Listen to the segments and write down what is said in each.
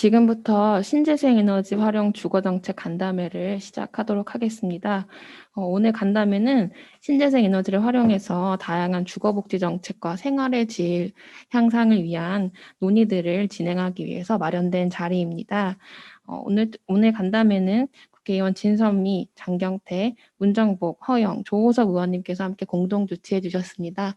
지금부터 신재생 에너지 활용 주거정책 간담회를 시작하도록 하겠습니다. 오늘 간담회는 신재생 에너지를 활용해서 다양한 주거복지 정책과 생활의 질 향상을 위한 논의들을 진행하기 위해서 마련된 자리입니다. 오늘 간담회는 국회의원 진선미, 장경태, 문정복, 허영, 조호석 의원님께서 함께 공동 주최해 주셨습니다.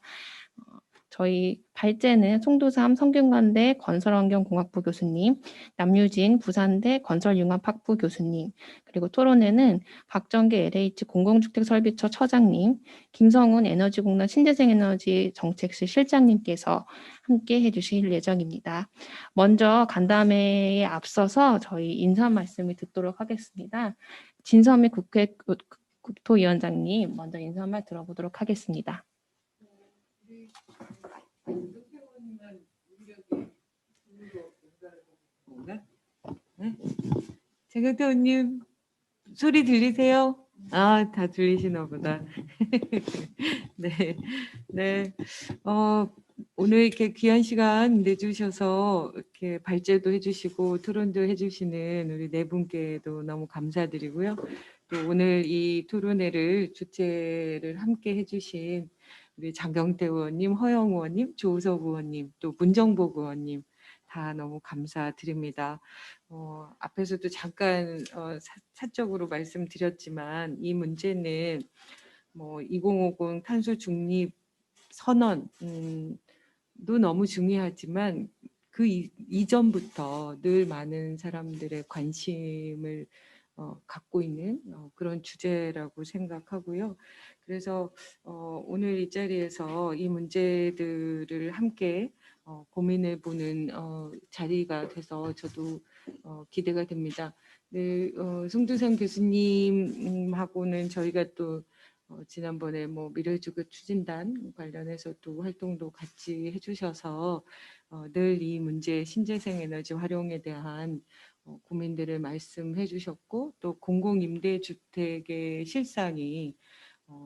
저희 발제는 송도삼 성균관대 건설환경공학부 교수님, 남유진 부산대 건설융합학부 교수님, 그리고 토론회는 박정계 LH 공공주택설비처 처장님, 김성훈 에너지공단 신재생에너지 정책실 실장님께서 함께 해주실 예정입니다. 먼저 간담회에 앞서서 저희 인사 말씀을 듣도록 하겠습니다. 진선미 국토위원장님 먼저 인사말 들어보도록 하겠습니다. 장경태 의원님 소리 들리세요? 아, 다 들리시나 보다. 네. 오늘 이렇게 귀한 시간 내주셔서 이렇게 발제도 해주시고 토론도 해주시는 우리 네 분께도 너무 감사드리고요. 또 오늘 이 토론회를 주최를 함께 해주신 우리 장경태 의원님, 허영 의원님, 조우석 의원님, 또 문정복 의원님 다 너무 감사드립니다. 앞에서도 잠깐 사적으로 말씀드렸지만 이 문제는 2050 탄소 중립 선언도 너무 중요하지만 그 이전부터 늘 많은 사람들의 관심을 갖고 있는 그런 주제라고 생각하고요. 그래서 오늘 이 자리에서 이 문제들을 함께 고민해 보는 자리가 돼서 저도 기대가 됩니다. 네, 송두상 교수님하고는 저희가 또 지난번에 미래주거 추진단 관련해서 또 활동도 같이 해주셔서 늘 이 문제 신재생 에너지 활용에 대한 고민들을 말씀해 주셨고 또 공공임대주택의 실상이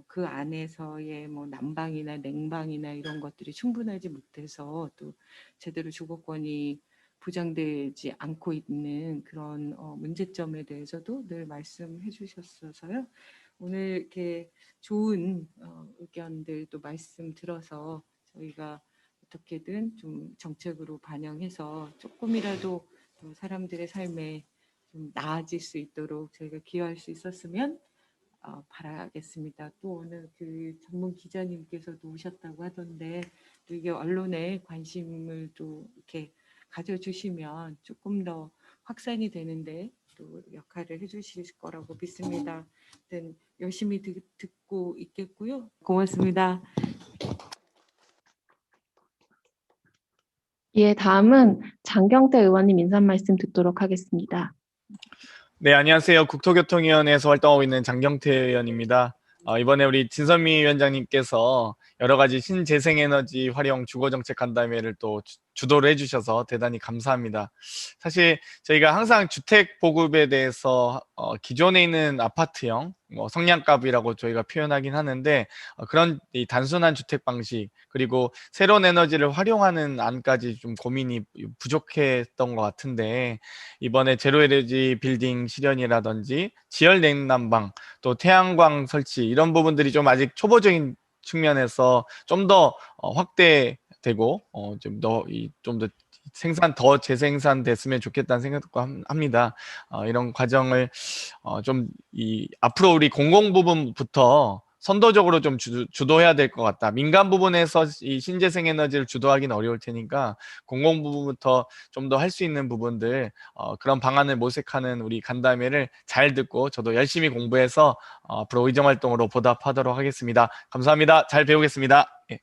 그 안에서의 난방이나 냉방이나 이런 것들이 충분하지 못해서 또 제대로 주거권이 보장되지 않고 있는 그런 문제점에 대해서도 늘 말씀해 주셨어서요. 오늘 이렇게 좋은 의견들도 말씀 들어서 저희가 어떻게든 좀 정책으로 반영해서 조금이라도 사람들의 삶에 좀 나아질 수 있도록 저희가 기여할 수 있었으면 바라겠습니다. 또 오늘 그 전문 기자님께서도 오셨다고 하던데 또 이게 언론에 관심을 또 이렇게 가져주시면 조금 더 확산이 되는데 또 역할을 해주실 거라고 믿습니다. 열심히 듣고 있겠고요. 고맙습니다. 예, 다음은 장경태 의원님 인사 말씀 듣도록 하겠습니다. 네, 안녕하세요. 국토교통위원회에서 활동하고 있는 장경태 의원입니다. 이번에 우리 진선미 위원장님께서 여러 가지 신재생에너지 활용 주거정책 간담회를 또 주도를 해주셔서 대단히 감사합니다. 사실 저희가 항상 주택 보급에 대해서 기존에 있는 아파트형 성량갑이라고 저희가 표현하긴 하는데 그런 이 단순한 주택 방식 그리고 새로운 에너지를 활용하는 안까지 좀 고민이 부족했던 것 같은데 이번에 제로에너지 빌딩 실현이라든지 지열 냉난방 또 태양광 설치 이런 부분들이 좀 아직 초보적인 측면에서 좀 더 확대되고 좀 더 생산 더 재생산 됐으면 좋겠다는 생각도 합니다. 이런 과정을 좀 앞으로 우리 공공 부분부터 선도적으로 좀 주도해야 될 것 같다. 민간 부분에서 이 신재생 에너지를 주도하기는 어려울 테니까 공공 부분부터 좀 더 할 수 있는 부분들 그런 방안을 모색하는 우리 간담회를 잘 듣고 저도 열심히 공부해서 앞으로 의정 활동으로 보답하도록 하겠습니다. 감사합니다. 잘 배우겠습니다. 예.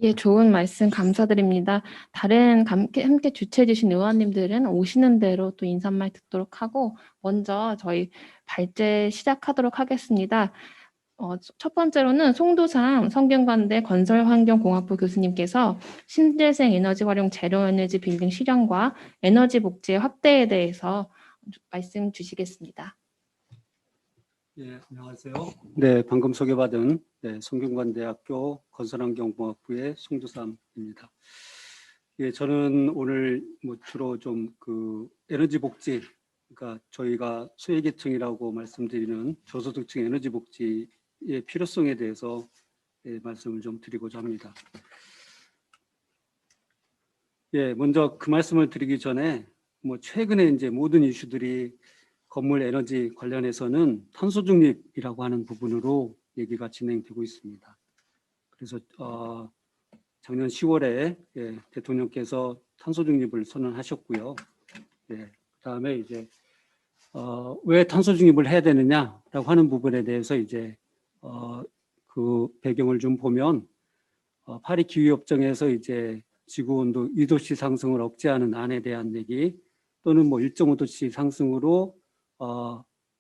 예, 좋은 말씀 감사드립니다. 다른 함께 주최해 주신 의원님들은 오시는 대로 또 인사말 듣도록 하고 먼저 저희 발제 시작하도록 하겠습니다. 첫 번째로는 송도삼 성균관대 건설환경공학부 교수님께서 신재생 에너지 활용 제로에너지 빌딩 실현과 에너지 복지의 확대에 대해서 말씀 주시겠습니다. 네, 안녕하세요. 네, 방금 소개받은 성균관대학교 건설환경공학부의 송두삼입니다. 예, 저는 오늘 뭐 주로 좀 그 에너지 복지, 그러니까 저희가 소외계층이라고 말씀드리는 저소득층 에너지 복지의 필요성에 대해서 말씀을 좀 드리고자 합니다. 예, 먼저 그 말씀을 드리기 전에 뭐 최근에 이제 모든 이슈들이 건물 에너지 관련해서는 탄소 중립이라고 하는 부분으로 얘기가 진행되고 있습니다. 그래서 작년 10월에 대통령께서 탄소 중립을 선언하셨고요. 그다음에 이제 왜 탄소 중립을 해야 되느냐라고 하는 부분에 대해서 이제 그 배경을 좀 보면 파리 기후협정에서 이제 지구 온도 2도씨 상승을 억제하는 안에 대한 얘기 또는 뭐 1.5도씨 상승으로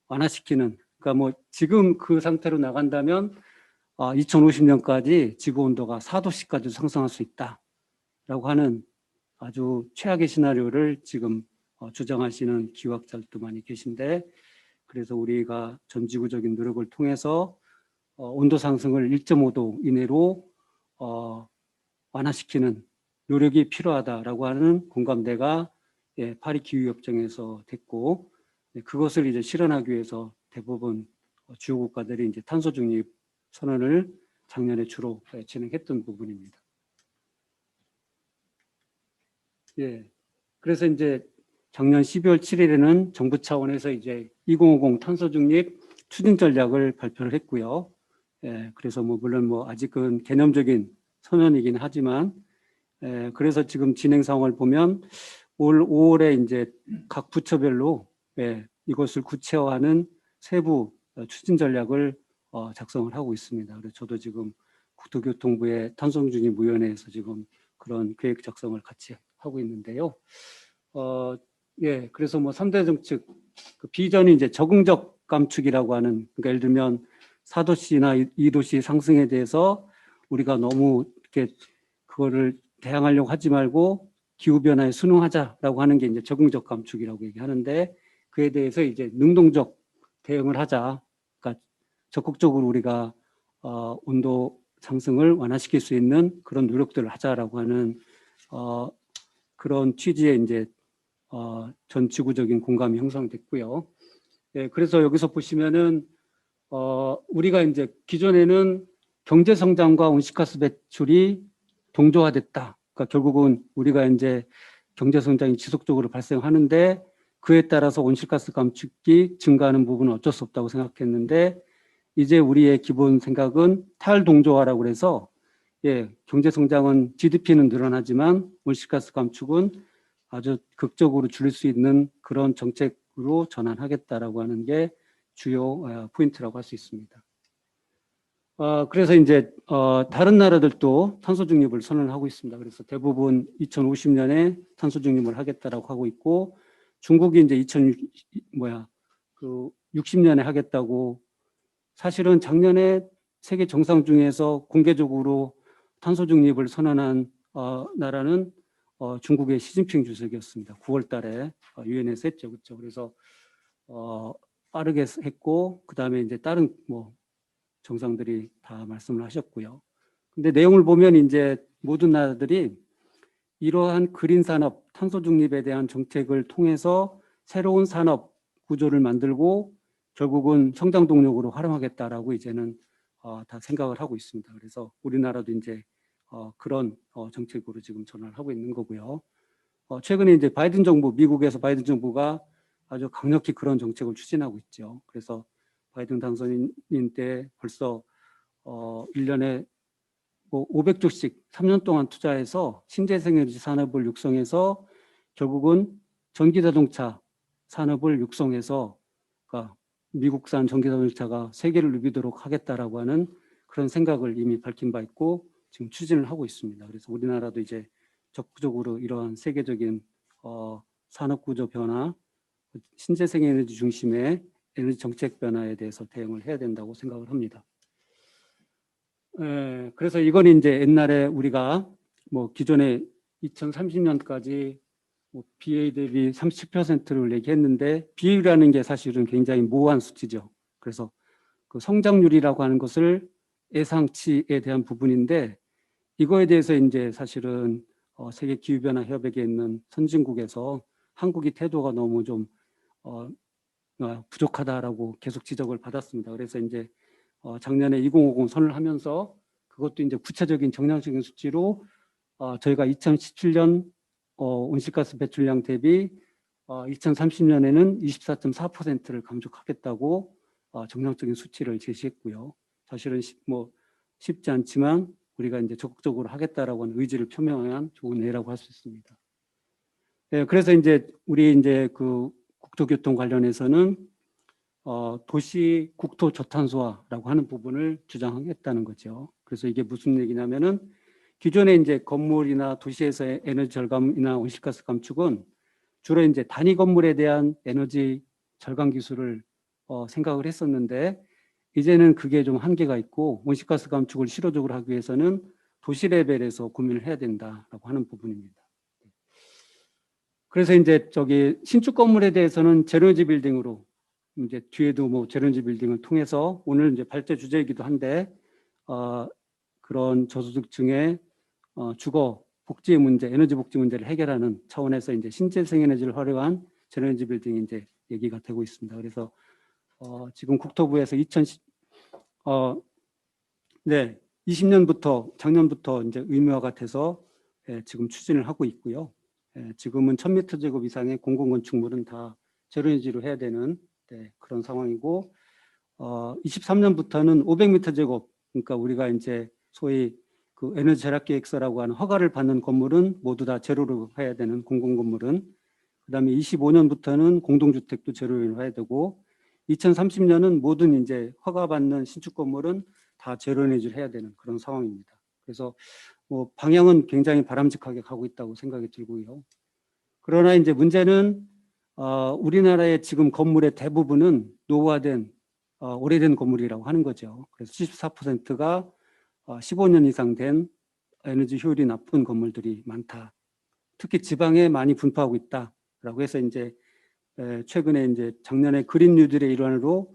완화시키는, 그러니까 뭐 지금 그 상태로 나간다면 2050년까지 지구 온도가 4도씨까지 상승할 수 있다라고 하는 아주 최악의 시나리오를 지금 주장하시는 기후학자들도 많이 계신데, 그래서 우리가 전 지구적인 노력을 통해서 온도 상승을 1.5도 이내로 완화시키는 노력이 필요하다라고 하는 공감대가 파리 기후협정에서 됐고, 그것을 이제 실현하기 위해서 대부분 주요 국가들이 이제 탄소 중립 선언을 작년에 주로 진행했던 부분입니다. 그래서 이제 작년 12월 7일에는 정부 차원에서 이제 2050 탄소 중립 추진 전략을 발표를 했고요. 그래서 뭐 물론 뭐 아직은 개념적인 선언이긴 하지만, 그래서 지금 진행 상황을 보면 올 5월에 이제 각 부처별로 이것을 구체화하는 세부 추진 전략을 작성을 하고 있습니다. 그래서 저도 지금 국토교통부의 탄소중립위원회에서 지금 그런 계획 작성을 같이 하고 있는데요. 그래서 뭐 3대 정책, 그 비전이 이제 적응적 감축이라고 하는, 그러니까 예를 들면 4도씨나 2도씨 상승에 대해서 우리가 너무 이렇게 그거를 대항하려고 하지 말고 기후변화에 순응하자라고 하는 게 이제 적응적 감축이라고 얘기하는데, 그에 대해서 이제 능동적 대응을 하자. 그러니까 적극적으로 우리가 온도 상승을 완화시킬 수 있는 그런 노력들을 하자라고 하는 그런 취지의 이제 전 지구적인 공감이 형성됐고요. 그래서 여기서 보시면은 우리가 이제 기존에는 경제 성장과 온실가스 배출이 동조화됐다. 그러니까 결국은 우리가 이제 경제 성장이 지속적으로 발생하는데 그에 따라서 온실가스 감축이 증가하는 부분은 어쩔 수 없다고 생각했는데, 이제 우리의 기본 생각은 탈동조화라고 그래서 경제 성장은 GDP는 늘어나지만 온실가스 감축은 아주 극적으로 줄일 수 있는 그런 정책으로 전환하겠다라고 하는 게 주요 포인트라고 할 수 있습니다. 그래서 이제 다른 나라들도 탄소 중립을 선언하고 있습니다. 그래서 대부분 2050년에 탄소 중립을 하겠다라고 하고 있고, 중국이 이제 60년에 하겠다고, 사실은 작년에 세계 정상 중에서 공개적으로 탄소 중립을 선언한 나라는 중국의 시진핑 주석이었습니다. 9월 달에 유엔에서 했죠. 그렇죠. 그래서 빠르게 했고, 그다음에 이제 다른 뭐 정상들이 다 말씀을 하셨고요. 근데 내용을 보면 이제 모든 나라들이 이러한 그린 산업, 탄소 중립에 대한 정책을 통해서 새로운 산업 구조를 만들고 결국은 성장 동력으로 활용하겠다라고 이제는 다 생각을 하고 있습니다. 그래서 우리나라도 이제 그런 정책으로 지금 전환을 하고 있는 거고요. 최근에 이제 바이든 정부, 미국에서 바이든 정부가 아주 강력히 그런 정책을 추진하고 있죠. 그래서 바이든 당선인 때 벌써 1년에 뭐 500조씩 3년 동안 투자해서 신재생에너지 산업을 육성해서 결국은 전기자동차 산업을 육성해서, 그러니까 미국산 전기자동차가 세계를 누비도록 하겠다라고 하는 그런 생각을 이미 밝힌 바 있고 지금 추진을 하고 있습니다. 그래서 우리나라도 이제 적극적으로 이러한 세계적인 산업구조 변화, 신재생에너지 중심의 에너지 정책 변화에 대해서 대응을 해야 된다고 생각을 합니다. 그래서 이건 이제 옛날에 우리가 뭐 기존에 2030년까지 뭐 BA 대비 30%를 얘기했는데, BA라는 게 사실은 굉장히 모호한 수치죠. 그래서 그 성장률이라고 하는 것을 예상치에 대한 부분인데, 이거에 대해서 이제 사실은 세계 기후변화 협약에 있는 선진국에서 한국이 태도가 너무 좀 부족하다라고 계속 지적을 받았습니다. 그래서 이제 작년에 2050 선을 하면서 그것도 이제 구체적인 정량적인 수치로 저희가 2017년 온실가스 배출량 대비 2030년에는 24.4%를 감축하겠다고 정량적인 수치를 제시했고요. 사실은 쉽지 않지만 우리가 이제 적극적으로 하겠다라고 하는 의지를 표명한 좋은 예라고 할 수 있습니다. 네, 그래서 이제 우리 이제 그 국토교통 관련해서는 도시 국토 저탄소화라고 하는 부분을 주장하겠다는 거죠. 그래서 이게 무슨 얘기냐면은 기존에 이제 건물이나 도시에서의 에너지 절감이나 온실가스 감축은 주로 이제 단위 건물에 대한 에너지 절감 기술을 생각을 했었는데 이제는 그게 좀 한계가 있고 온실가스 감축을 실효적으로 하기 위해서는 도시 레벨에서 고민을 해야 된다라고 하는 부분입니다. 그래서 이제 저기 신축 건물에 대해서는 제로에너지 빌딩으로 이제 뒤에도 뭐 제로에너지 빌딩을 통해서 오늘 이제 발제 주제이기도 한데 그런 저소득층의 주거 복지 문제, 에너지 복지 문제를 해결하는 차원에서 이제 신재생 에너지를 활용한 제로에너지 빌딩이 이제 얘기가 되고 있습니다. 그래서 지금 국토부에서 20년부터 작년부터 이제 의무화가 돼서 지금 추진을 하고 있고요. 지금은 1000m 제곱 이상의 공공건축물은 다 제로에너지로 해야 되는 그런 상황이고 23년부터는 500m 제곱, 그러니까 우리가 이제 소위 그 에너지 절약 계획서라고 하는 허가를 받는 건물은 모두 다 제로로 해야 되는 공공건물은, 그다음에 25년부터는 공동주택도 제로로 해야 되고 2030년은 모든 이제 허가받는 신축 건물은 다 제로에너지를 해야 되는 그런 상황입니다. 그래서 뭐 방향은 굉장히 바람직하게 가고 있다고 생각이 들고요. 그러나 이제 문제는 우리나라의 지금 건물의 대부분은 노후화된 오래된 건물이라고 하는 거죠. 그래서 74%가 15년 이상 된 에너지 효율이 나쁜 건물들이 많다. 특히 지방에 많이 분포하고 있다라고 해서 이제 최근에 이제 작년에 그린 뉴딜의 일환으로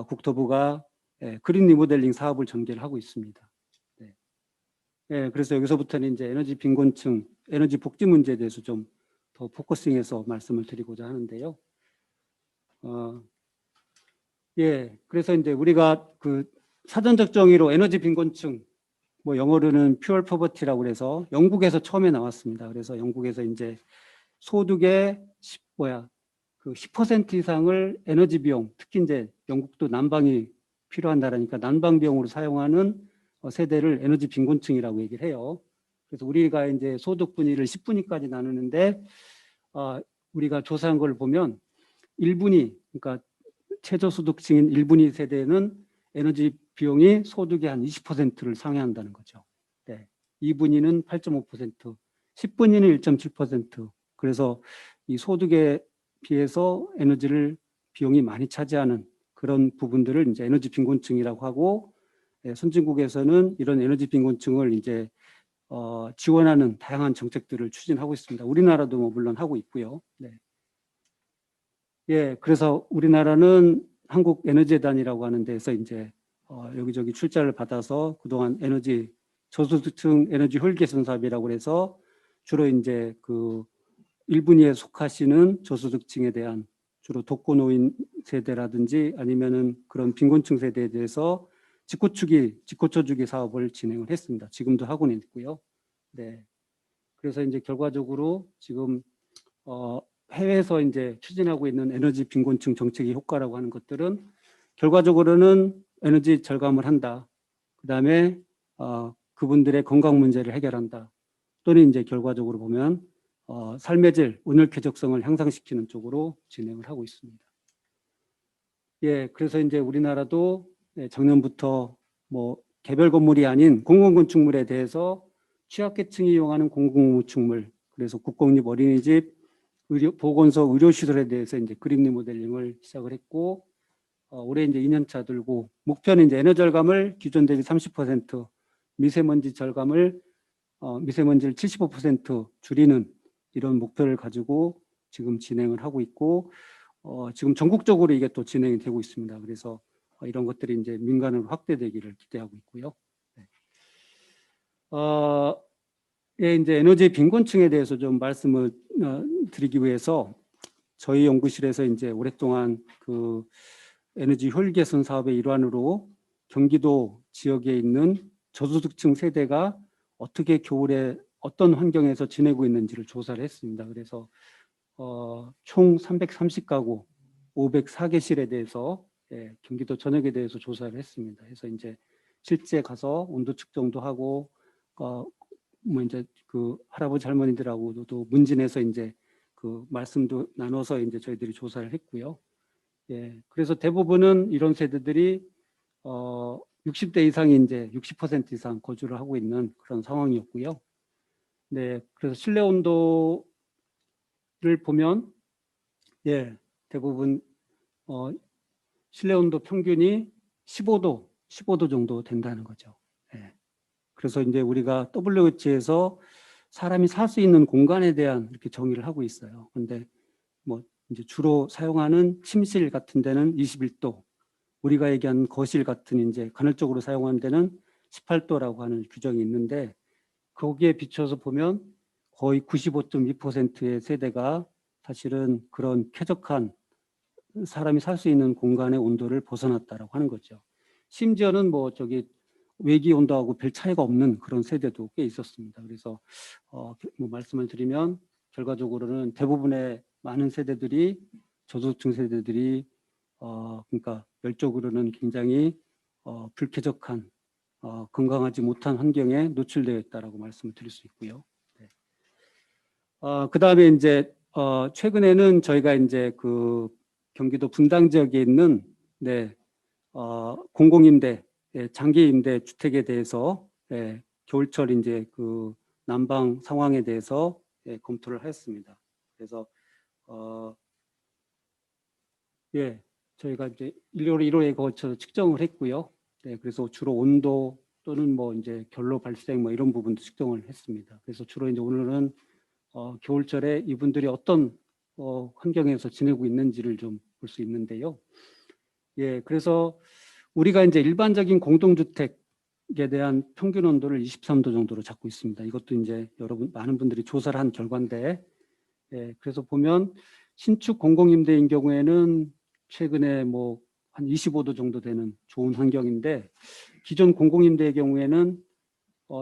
국토부가 그린 리모델링 사업을 전개를 하고 있습니다. 그래서 여기서부터는 이제 에너지 빈곤층, 에너지 복지 문제에 대해서 좀 더 포커싱해서 말씀을 드리고자 하는데요. 그래서 이제 우리가 그 사전적 정의로 에너지 빈곤층, 뭐 영어로는 퓨어 포버티라고 그래서 영국에서 처음에 나왔습니다. 그래서 영국에서 이제 소득의 10% 이상을 에너지 비용, 특히 이제 영국도 난방이 필요한 나라니까 난방 비용으로 사용하는 세대를 에너지 빈곤층이라고 얘기를 해요. 그래서 우리가 이제 소득 분위를 10분위까지 나누는데 우리가 조사한 걸 보면 1분위, 그러니까 최저소득층인 1분위 세대는 에너지 비용이 소득의 한 20%를 상회한다는 거죠. 2분위는 8.5%, 10분위는 1.7%. 그래서 이 소득에 비해서 에너지를 비용이 많이 차지하는 그런 부분들을 이제 에너지 빈곤층이라고 하고, 선진국에서는 이런 에너지 빈곤층을 이제 지원하는 다양한 정책들을 추진하고 있습니다. 우리나라도 뭐 물론 하고 있고요. 그래서 우리나라는 한국에너지재단이라고 하는 데서 이제 여기저기 출자를 받아서 그동안 에너지 저소득층 에너지 효율 개선 사업이라고 해서 주로 이제 그 1분위에 속하시는 저소득층에 대한 주로 독거노인 세대라든지 아니면은 그런 빈곤층 세대에 대해서 직고쳐주기 사업을 진행을 했습니다. 지금도 하고는 있고요. 그래서 이제 결과적으로 지금 해외에서 이제 추진하고 있는 에너지 빈곤층 정책의 효과라고 하는 것들은 결과적으로는 에너지 절감을 한다. 그다음에 그분들의 건강 문제를 해결한다. 또는 이제 결과적으로 보면 삶의 질, 운율 쾌적성을 향상시키는 쪽으로 진행을 하고 있습니다. 그래서 이제 우리나라도 작년부터 뭐 개별 건물이 아닌 공공건축물에 대해서 취약계층이 이용하는 공공건축물, 그래서 국공립 어린이집, 보건소, 의료시설에 대해서 이제 그린 리모델링을 시작을 했고, 올해 이제 2년차 들고, 목표는 이제 에너지 절감을 기존 대비 30%, 미세먼지 절감을 미세먼지를 75% 줄이는 이런 목표를 가지고 지금 진행을 하고 있고, 지금 전국적으로 이게 또 진행이 되고 있습니다. 그래서 이런 것들이 이제 민간으로 확대되기를 기대하고 있고요. 예, 이제 에너지 빈곤층에 대해서 좀 말씀을 드리기 위해서 저희 연구실에서 이제 오랫동안 그 에너지 효율 개선 사업의 일환으로 경기도 지역에 있는 저소득층 세대가 어떻게 겨울에 어떤 환경에서 지내고 있는지를 조사를 했습니다. 그래서 총 330가구 504개실에 대해서 경기도 전역에 대해서 조사를 했습니다. 그래서 이제 실제 가서 온도 측정도 하고 뭐 이제 그 할아버지 할머니들하고도 문진해서 이제 그 말씀도 나눠서 이제 저희들이 조사를 했고요. 예, 그래서 대부분은 이런 세대들이 60대 이상이 이제 60% 이상 거주를 하고 있는 그런 상황이었고요. 네, 그래서 실내 온도를 보면 예, 대부분 실내 온도 평균이 15도 정도 된다는 거죠. 예. 그래서 이제 우리가 WH에서 사람이 살 수 있는 공간에 대한 이렇게 정의를 하고 있어요. 근데 뭐 이제 주로 사용하는 침실 같은 데는 21도, 우리가 얘기하는 거실 같은 이제 간헐적으로 사용하는 데는 18도라고 하는 규정이 있는데 거기에 비춰서 보면 거의 95.2%의 세대가 사실은 그런 쾌적한 사람이 살 수 있는 공간의 온도를 벗어났다라고 하는 거죠. 심지어는 뭐 저기 외기 온도하고 별 차이가 없는 그런 세대도 꽤 있었습니다. 그래서 뭐 말씀을 드리면 결과적으로는 대부분의 많은 세대들이 저소득층 세대들이 그러니까 열적으로는 굉장히 불쾌적한 건강하지 못한 환경에 노출되어 있다라고 말씀을 드릴 수 있고요. 네. 그 다음에 이제 최근에는 저희가 이제 그 경기도 분당 지역에 있는 공공임대, 장기임대 주택에 대해서 겨울철 이제 그 난방 상황에 대해서 검토를 했습니다. 그래서 저희가 이제 1호에 거쳐서 측정을 했고요. 네, 그래서 주로 온도 또는 뭐 이제 결로 발생 뭐 이런 부분도 측정을 했습니다. 그래서 주로 이제 오늘은 겨울철에 이분들이 어떤 환경에서 지내고 있는지를 좀 볼 수 있는데요. 예, 그래서 우리가 이제 일반적인 공동주택에 대한 평균 온도를 23도 정도로 잡고 있습니다. 이것도 이제 많은 분들이 조사를 한 결과인데, 그래서 보면 신축 공공임대인 경우에는 최근에 뭐 한 25도 정도 되는 좋은 환경인데, 기존 공공임대의 경우에는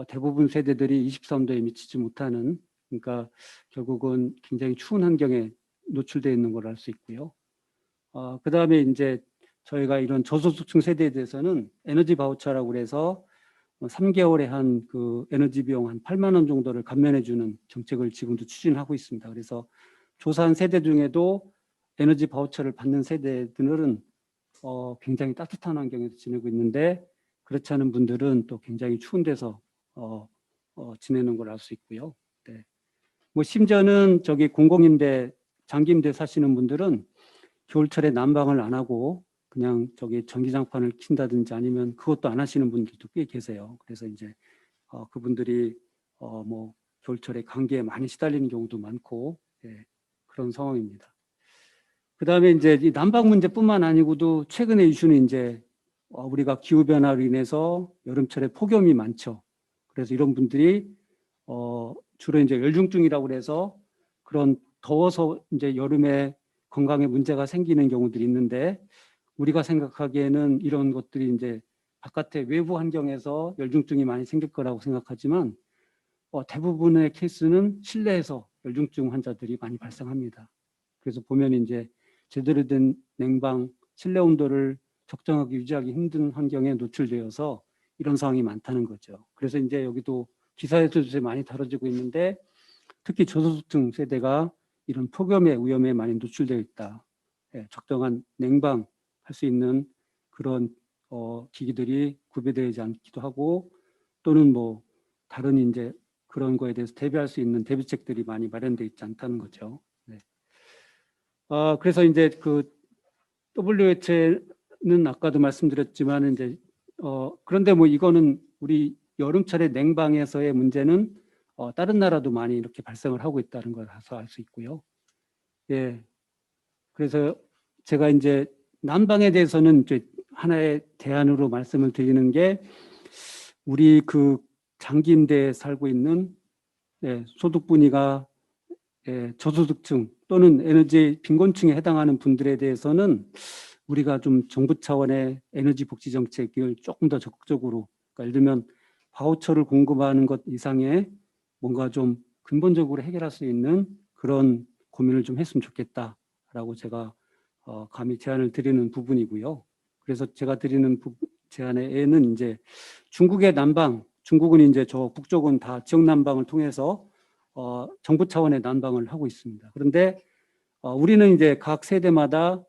대부분 세대들이 23도에 미치지 못하는, 그러니까 결국은 굉장히 추운 환경에 노출되어 있는 걸 알 수 있고요. 그 다음에 이제 저희가 이런 저소득층 세대에 대해서는 에너지 바우처라고 그래서 3개월에 한 그 에너지 비용 한 8만 원 정도를 감면해주는 정책을 지금도 추진하고 있습니다. 그래서 조사한 세대 중에도 에너지 바우처를 받는 세대들은 굉장히 따뜻한 환경에서 지내고 있는데 그렇지 않은 분들은 또 굉장히 추운 데서 지내는 걸 알 수 있고요. 네. 뭐 심지어는 저기 공공임대, 장기임대 사시는 분들은 겨울철에 난방을 안 하고 그냥 저기 전기장판을 킨다든지 아니면 그것도 안 하시는 분들도 꽤 계세요. 그래서 이제 그분들이 뭐 겨울철에 감기에 많이 시달리는 경우도 많고 그런 상황입니다. 그 다음에 이제 이 난방 문제뿐만 아니고도 최근의 이슈는 이제 우리가 기후 변화로 인해서 여름철에 폭염이 많죠. 그래서 이런 분들이 주로 이제 열중증이라고 그래서 그런 더워서 이제 여름에 건강에 문제가 생기는 경우들이 있는데 우리가 생각하기에는 이런 것들이 이제 바깥의 외부 환경에서 열중증이 많이 생길 거라고 생각하지만 대부분의 케이스는 실내에서 열중증 환자들이 많이 발생합니다. 그래서 보면 이제 제대로 된 냉방, 실내 온도를 적정하게 유지하기 힘든 환경에 노출되어서 이런 상황이 많다는 거죠. 그래서 이제 여기도 기사에서도 많이 다뤄지고 있는데 특히 저소득층 세대가 이런 폭염의 위험에 많이 노출되어 있다. 적정한 냉방 할 수 있는 그런 기기들이 구비되지 않기도 하고 또는 뭐 다른 이제 그런 거에 대해서 대비할 수 있는 대비책들이 많이 마련되어 있지 않다는 거죠. 네. 그래서 이제 그 WH는 아까도 말씀드렸지만 이제 그런데 뭐 이거는 우리 여름철에 냉방에서의 문제는 다른 나라도 많이 이렇게 발생을 하고 있다는 걸 알 수 있고요. 예. 그래서 제가 이제 난방에 대해서는 이제 하나의 대안으로 말씀을 드리는 게 우리 그 장기 임대에 살고 있는 소득 분위가 저소득층 또는 에너지 빈곤층에 해당하는 분들에 대해서는 우리가 좀 정부 차원의 에너지 복지 정책을 조금 더 적극적으로, 그러니까 예를 들면 바우처를 공급하는 것 이상의 뭔가 좀 근본적으로 해결할 수 있는 그런 고민을 좀 했으면 좋겠다라고 제가 감히 제안을 드리는 부분이고요. 그래서 제가 드리는 제안에는 이제 중국의 난방, 중국은 이제 저 북쪽은 다 지역 난방을 통해서 정부 차원의 난방을 하고 있습니다. 그런데 우리는 이제 각 세대마다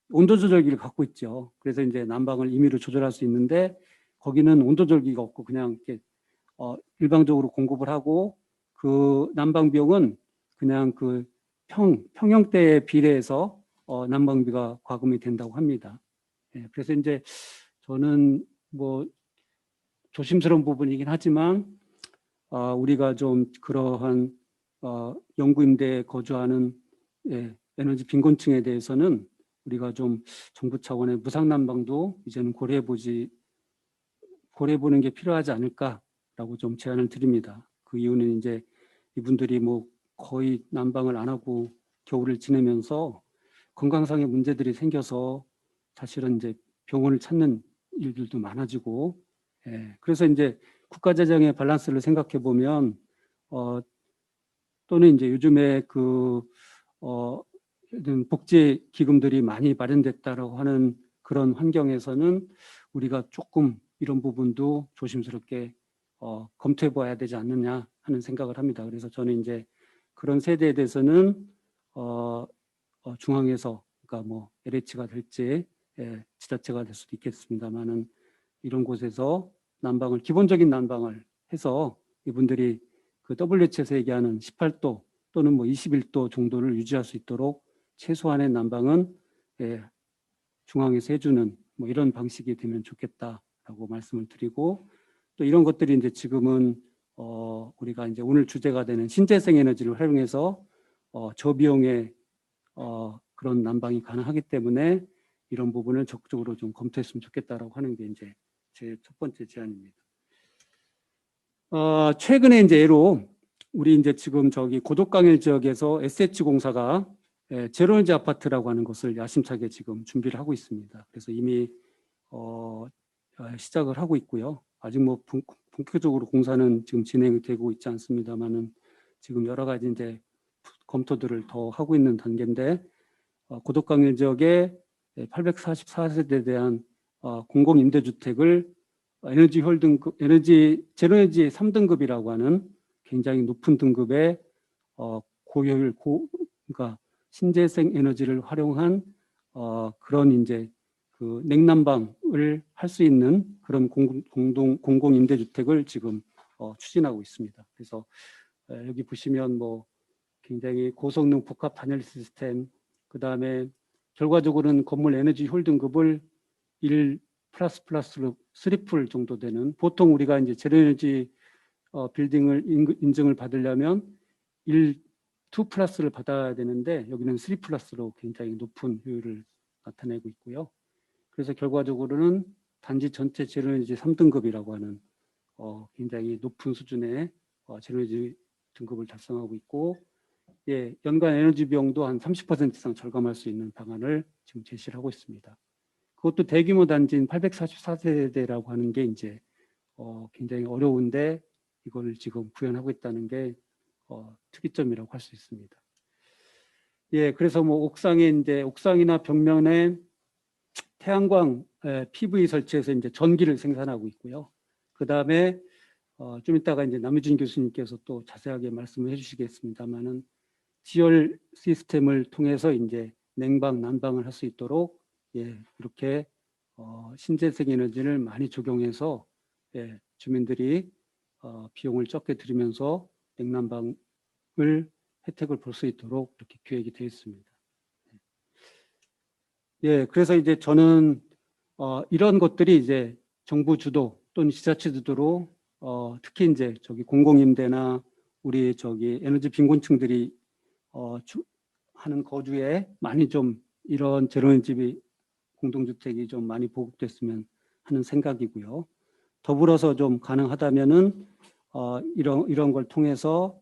온도 조절기를 갖고 있죠. 그래서 이제 난방을 임의로 조절할 수 있는데 거기는 온도 조절기가 없고 그냥 이렇게 일방적으로 공급을 하고 그 난방 비용은 그냥 그 평형대에 비례해서 난방비가 과금이 된다고 합니다. 그래서 이제 저는 뭐 조심스러운 부분이긴 하지만 우리가 좀 그러한 영구임대에 거주하는 에너지 빈곤층에 대해서는 우리가 좀 정부 차원의 무상난방도 이제는 고려해보는 게 필요하지 않을까라고 좀 제안을 드립니다. 그 이유는 이제 이분들이 뭐 거의 난방을 안 하고 겨울을 지내면서 건강상의 문제들이 생겨서 사실은 이제 병원을 찾는 일들도 많아지고, 그래서 이제 국가재정의 밸런스를 생각해 보면 또는 이제 요즘에 복지 기금들이 많이 마련됐다라고 하는 그런 환경에서는 우리가 조금 이런 부분도 조심스럽게 검토해 봐야 되지 않느냐 하는 생각을 합니다. 그래서 저는 이제 그런 세대에 대해서는 중앙에서, 그러니까 뭐 LH가 될지 지자체가 될 수도 있겠습니다만은 이런 곳에서 난방을, 기본적인 난방을 해서 이분들이 그 WH에서 얘기하는 18도 또는 뭐 21도 정도를 유지할 수 있도록 최소한의 난방은 중앙에서 해주는 뭐 이런 방식이 되면 좋겠다라고 말씀을 드리고, 또 이런 것들이 이제 지금은 우리가 이제 오늘 주제가 되는 신재생 에너지를 활용해서 저비용의 그런 난방이 가능하기 때문에 이런 부분을 적극적으로 좀 검토했으면 좋겠다라고 하는 게 이제 제 첫 번째 제안입니다. 최근에 이제 예로 우리 이제 지금 저기 고독강일 지역에서 SH공사가 제로에너지 아파트라고 하는 것을 야심차게 지금 준비를 하고 있습니다. 그래서 이미 시작을 하고 있고요. 아직 뭐 본격적으로 공사는 지금 진행이 되고 있지 않습니다만은 지금 여러 가지 이제 검토들을 더 하고 있는 단계인데, 고독강일 지역에 844세대에 대한 공공임대주택을 에너지 제로에너지 3등급이라고 하는 굉장히 높은 등급의 고효율, 그러니까 신재생 에너지를 활용한 그런 이제 그 냉난방을 할 수 있는 그런 공공임대주택을 지금 추진하고 있습니다. 그래서 여기 보시면 뭐 굉장히 고성능 복합 단열 시스템, 그 다음에 결과적으로는 건물 에너지 효율 등급을 1++로 3풀 정도 되는, 보통 우리가 이제 제로에너지 빌딩을 인증을 받으려면 2+를 받아야 되는데 여기는 3+로 굉장히 높은 효율을 나타내고 있고요. 그래서 결과적으로는 단지 전체 제로에너지 3등급이라고 하는 굉장히 높은 수준의 제로에너지 등급을 달성하고 있고, 연간 에너지 비용도 한 30% 이상 절감할 수 있는 방안을 지금 제시를 하고 있습니다. 그것도 대규모 단지인 844세대라고 하는 게 이제 굉장히 어려운데 이걸 지금 구현하고 있다는 게 특이점이라고 할 수 있습니다. 그래서 뭐 옥상이나 벽면에 태양광 PV 설치해서 이제 전기를 생산하고 있고요. 그 다음에 좀 이따가 이제 남유진 교수님께서 또 자세하게 말씀을 해주시겠습니다만은 지열 시스템을 통해서 이제 냉방, 난방을 할 수 있도록 이렇게 신재생 에너지를 많이 적용해서 주민들이 비용을 적게 들이면서 냉난방을 혜택을 볼 수 있도록 이렇게 계획이 되어 있습니다. 그래서 이제 저는 이런 것들이 이제 정부 주도 또는 지자체 주도로 특히 이제 저기 공공임대나 우리 저기 에너지 빈곤층들이 하는 거주에 많이 좀 이런 제로에너지 공동주택이 좀 많이 보급됐으면 하는 생각이고요. 더불어서 좀 가능하다면은 이런 걸 통해서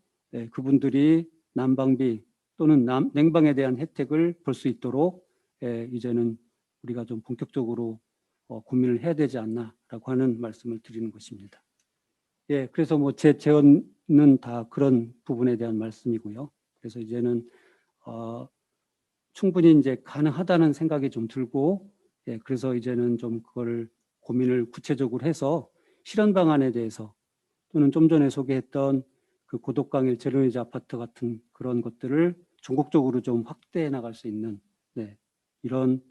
그분들이 난방비 또는 냉방에 대한 혜택을 볼 수 있도록 이제는 우리가 좀 본격적으로 고민을 해야 되지 않나라고 하는 말씀을 드리는 것입니다. 예, 그래서 뭐 제 제언은 다 그런 부분에 대한 말씀이고요. 그래서 이제는 충분히 이제 가능하다는 생각이 좀 들고, 예, 그래서 이제는 좀 그걸 고민을 구체적으로 해서 실현 방안에 대해서 또는 좀 전에 소개했던 그 고독강일 제로에너지 아파트 같은 그런 것들을 전국적으로 좀 확대해 나갈 수 있는 이런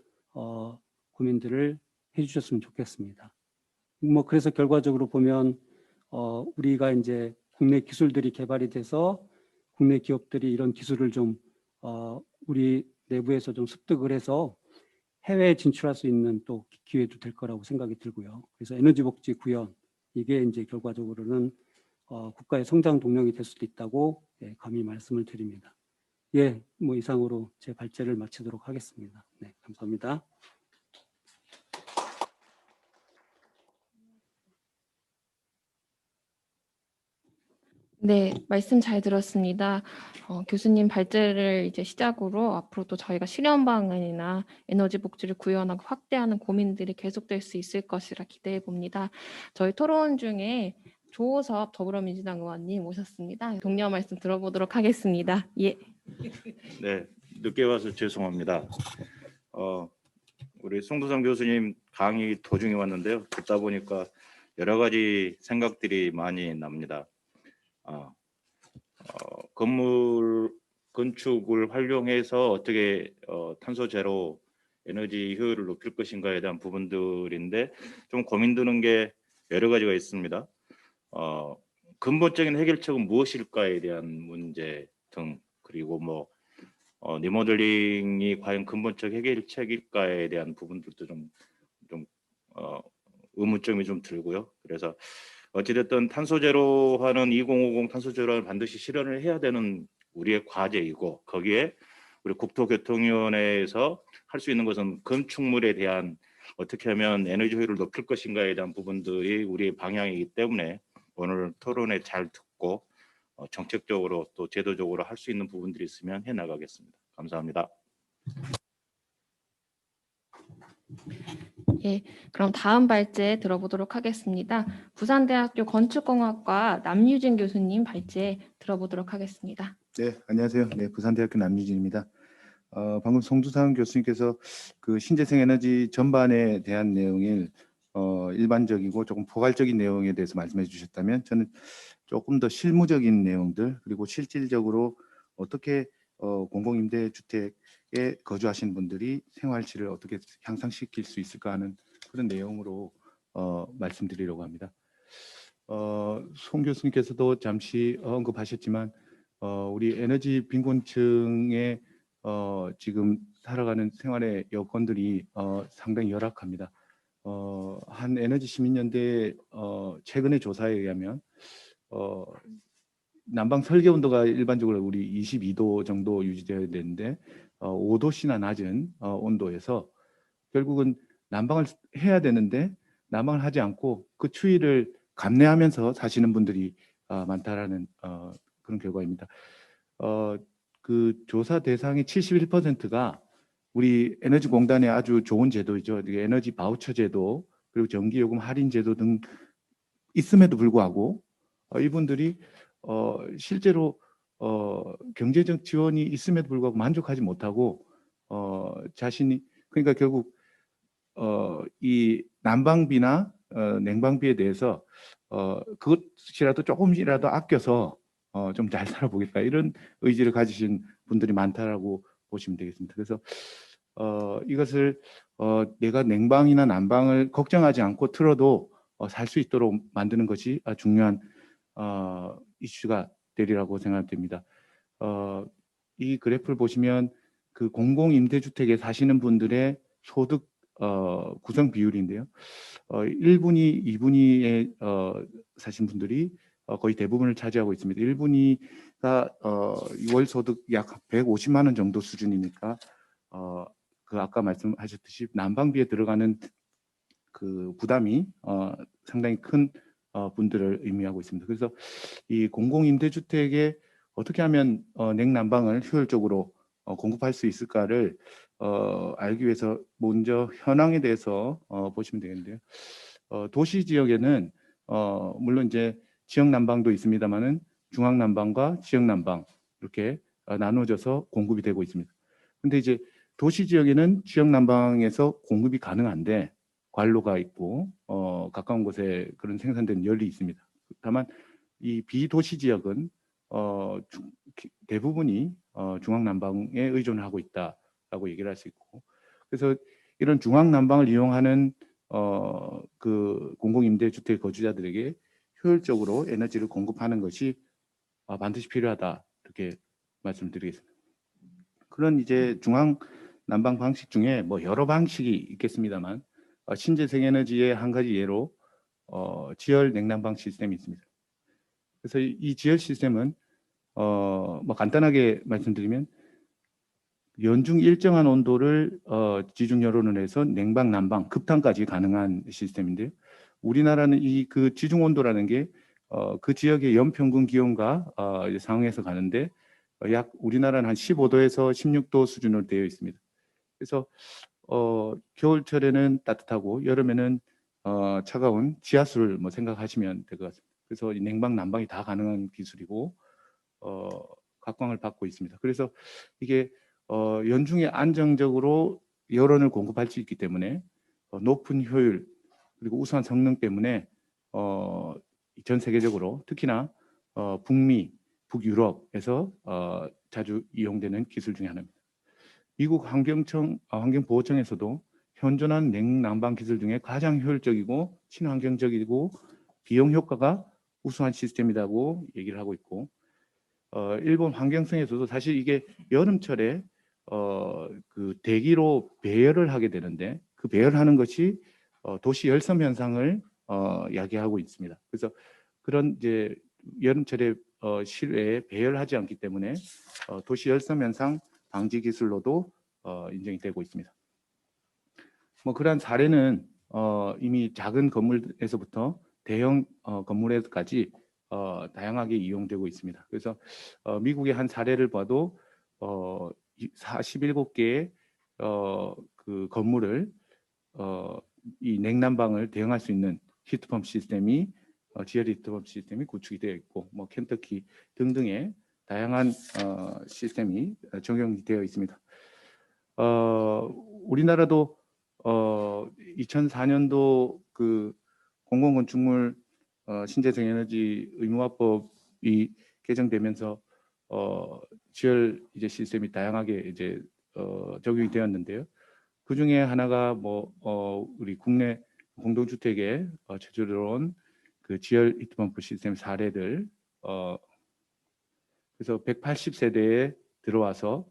고민들을 해주셨으면 좋겠습니다. 뭐 그래서 결과적으로 보면 우리가 이제 국내 기술들이 개발이 돼서 국내 기업들이 이런 기술을 좀 우리 내부에서 좀 습득을 해서 해외에 진출할 수 있는 또 기회도 될 거라고 생각이 들고요. 그래서 에너지복지 구현 이게 이제 결과적으로는 국가의 성장 동력이 될 수도 있다고 감히 말씀을 드립니다. 예, 뭐 이상으로 제 발제를 마치도록 하겠습니다. 네, 감사합니다. 네, 말씀 잘 들었습니다. 교수님 발제를 이제 시작으로 앞으로 또 저희가 실현 방안이나 에너지 복지를 구현하고 확대하는 고민들이 계속될 수 있을 것이라 기대해 봅니다. 저희 토론 중에 조호섭 더불어민주당 의원님 오셨습니다. 독려 말씀 들어보도록 하겠습니다. 예. 네, 늦게 와서 죄송합니다. 우리 송도상 교수님 강의 도중에 왔는데요. 듣다 보니까 여러 가지 생각들이 많이 납니다. 건물 건축을 활용해서 어떻게 탄소 제로 에너지 효율을 높일 것인가에 대한 부분들인데 좀 고민되는 게 여러 가지가 있습니다. 근본적인 해결책은 무엇일까에 대한 문제 등 그리고 뭐 리모델링이 과연 근본적 해결책일까에 대한 부분들도 좀 의문점이 좀 들고요. 그래서 어찌됐든 탄소제로화는 2050 탄소제로화를 반드시 실현을 해야 되는 우리의 과제이고 거기에 우리 국토교통위원회에서 할 수 있는 것은 건축물에 대한 어떻게 하면 에너지 효율을 높일 것인가에 대한 부분들이 우리의 방향이기 때문에 오늘 토론에 잘 듣고 정책적으로 또 제도적으로 할 수 있는 부분들이 있으면 해나가겠습니다. 감사합니다. 예, 그럼 다음 발제 들어보도록 하겠습니다. 부산대학교 건축공학과 남유진 교수님 발제 들어보도록 하겠습니다. 네, 안녕하세요. 네, 부산대학교 남유진입니다. 방금 송두상 교수님께서 그 신재생 에너지 전반에 대한 내용을 일반적이고 조금 포괄적인 내용에 대해서 말씀해 주셨다면 저는 조금 더 실무적인 내용들 그리고 실질적으로 어떻게 공공임대주택에 거주하시는 분들이 생활질을 어떻게 향상시킬 수 있을까 하는 그런 내용으로 말씀드리려고 합니다. 송 교수님께서도 잠시 언급하셨지만 우리 에너지 빈곤층의 지금 살아가는 생활의 여건들이 상당히 열악합니다. 한 에너지 시민연대 최근의 조사에 의하면 난방 설계 온도가 일반적으로 우리 22도 정도 유지되어야 되는데 5도씨나 낮은 온도에서 결국은 난방을 해야 되는데 난방을 하지 않고 그 추위를 감내하면서 사시는 분들이 많다라는 그런 결과입니다. 그 조사 대상의 71%가 우리 에너지공단의 아주 좋은 제도이죠. 에너지 바우처 제도 그리고 전기요금 할인 제도 등 있음에도 불구하고 이분들이 실제로 경제적 지원이 있음에도 불구하고 만족하지 못하고 자신이 그러니까 결국 이 난방비나 냉방비에 대해서 그것이라도 조금이라도 아껴서 좀 잘 살아보겠다 이런 의지를 가지신 분들이 많다라고 보시면 되겠습니다. 그래서 이것을 내가 냉방이나 난방을 걱정하지 않고 틀어도 살 수 있도록 만드는 것이 중요한 이슈가 되리라고 생각됩니다. 이 그래프를 보시면 그 공공임대주택에 사시는 분들의 소득 구성 비율인데요. 1분위, 2분위에 사신 분들이 거의 대부분을 차지하고 있습니다. 1분위가 월 소득 약 150만 원 정도 수준이니까 그 아까 말씀하셨듯이 난방비에 들어가는 그 부담이 상당히 큰 분들을 의미하고 있습니다. 그래서 이 공공임대주택에 어떻게 하면 냉난방을 효율적으로 공급할 수 있을까를 알기 위해서 먼저 현황에 대해서 보시면 되겠는데요. 도시 지역에는 물론 이제 지역 난방도 있습니다만은 중앙 난방과 지역 난방 이렇게 나눠져서 공급이 되고 있습니다. 근데 이제 도시 지역에는 지역 난방에서 공급이 가능한데 관로가 있고 가까운 곳에 그런 생산된 열이 있습니다. 다만 이 비도시 지역은 대부분이 중앙 난방에 의존하고 있다라고 얘기를 할 수 있고, 그래서 이런 중앙 난방을 이용하는 그 공공임대주택 거주자들에게 효율적으로 에너지를 공급하는 것이 반드시 필요하다, 이렇게 말씀드리겠습니다. 그런 이제 중앙 난방 방식 중에 뭐 여러 방식이 있겠습니다만 신재생에너지의 한 가지 예로 지열 냉난방 시스템이 있습니다. 그래서 이 지열 시스템은 뭐 간단하게 말씀드리면 연중 일정한 온도를 지중 열원을 해서 냉방, 난방, 급탕까지 가능한 시스템인데요. 우리나라는 이 그 지중 온도라는 게 그 지역의 연평균 기온과 상응해서 가는데 약 우리나라는 한 15도에서 16도 수준으로 되어 있습니다. 그래서 겨울철에는 따뜻하고 여름에는 차가운 지하수를 뭐 생각하시면 될 것 같습니다. 그래서 이 냉방, 난방이 다 가능한 기술이고 각광을 받고 있습니다. 그래서 이게 연중에 안정적으로 열원을 공급할 수 있기 때문에 높은 효율 그리고 우수한 성능 때문에 전 세계적으로 특히나 북미, 북유럽에서 자주 이용되는 기술 중에 하나입니다. 미국 환경보호청에서도 현존한 냉난방 기술 중에 가장 효율적이고 친환경적이고 비용 효과가 우수한 시스템이라고 얘기를 하고 있고, 일본 환경성에서도 사실 이게 여름철에 그 대기로 배열을 하게 되는데 그 배열하는 것이 도시 열섬 현상을 야기하고 있습니다. 그래서 그런 이제 여름철에 실외에 배열하지 않기 때문에 도시 열섬 현상 방지 기술로도 인정이 되고 있습니다. 뭐 그러한 사례는 이미 작은 건물에서부터 대형 건물에까지 다양하게 이용되고 있습니다. 그래서 미국의 한 사례를 봐도 47개의 그 건물을 이 냉난방을 대응할 수 있는 히트펌프 시스템이 지열 히트펌프 시스템이 구축이 되어 있고, 뭐 켄터키 등등의 다양한 시스템이 적용이 되어 있습니다. 우리나라도 2004년도 그 공공건축물 신재생에너지 의무화법이 개정되면서 지열 이제 시스템이 다양하게 이제 적용이 되었는데요. 그 중에 하나가 뭐 우리 국내 공동주택에 제조로운 그 지열 히트펌프 시스템 사례들, 그래서 180세대에 들어와서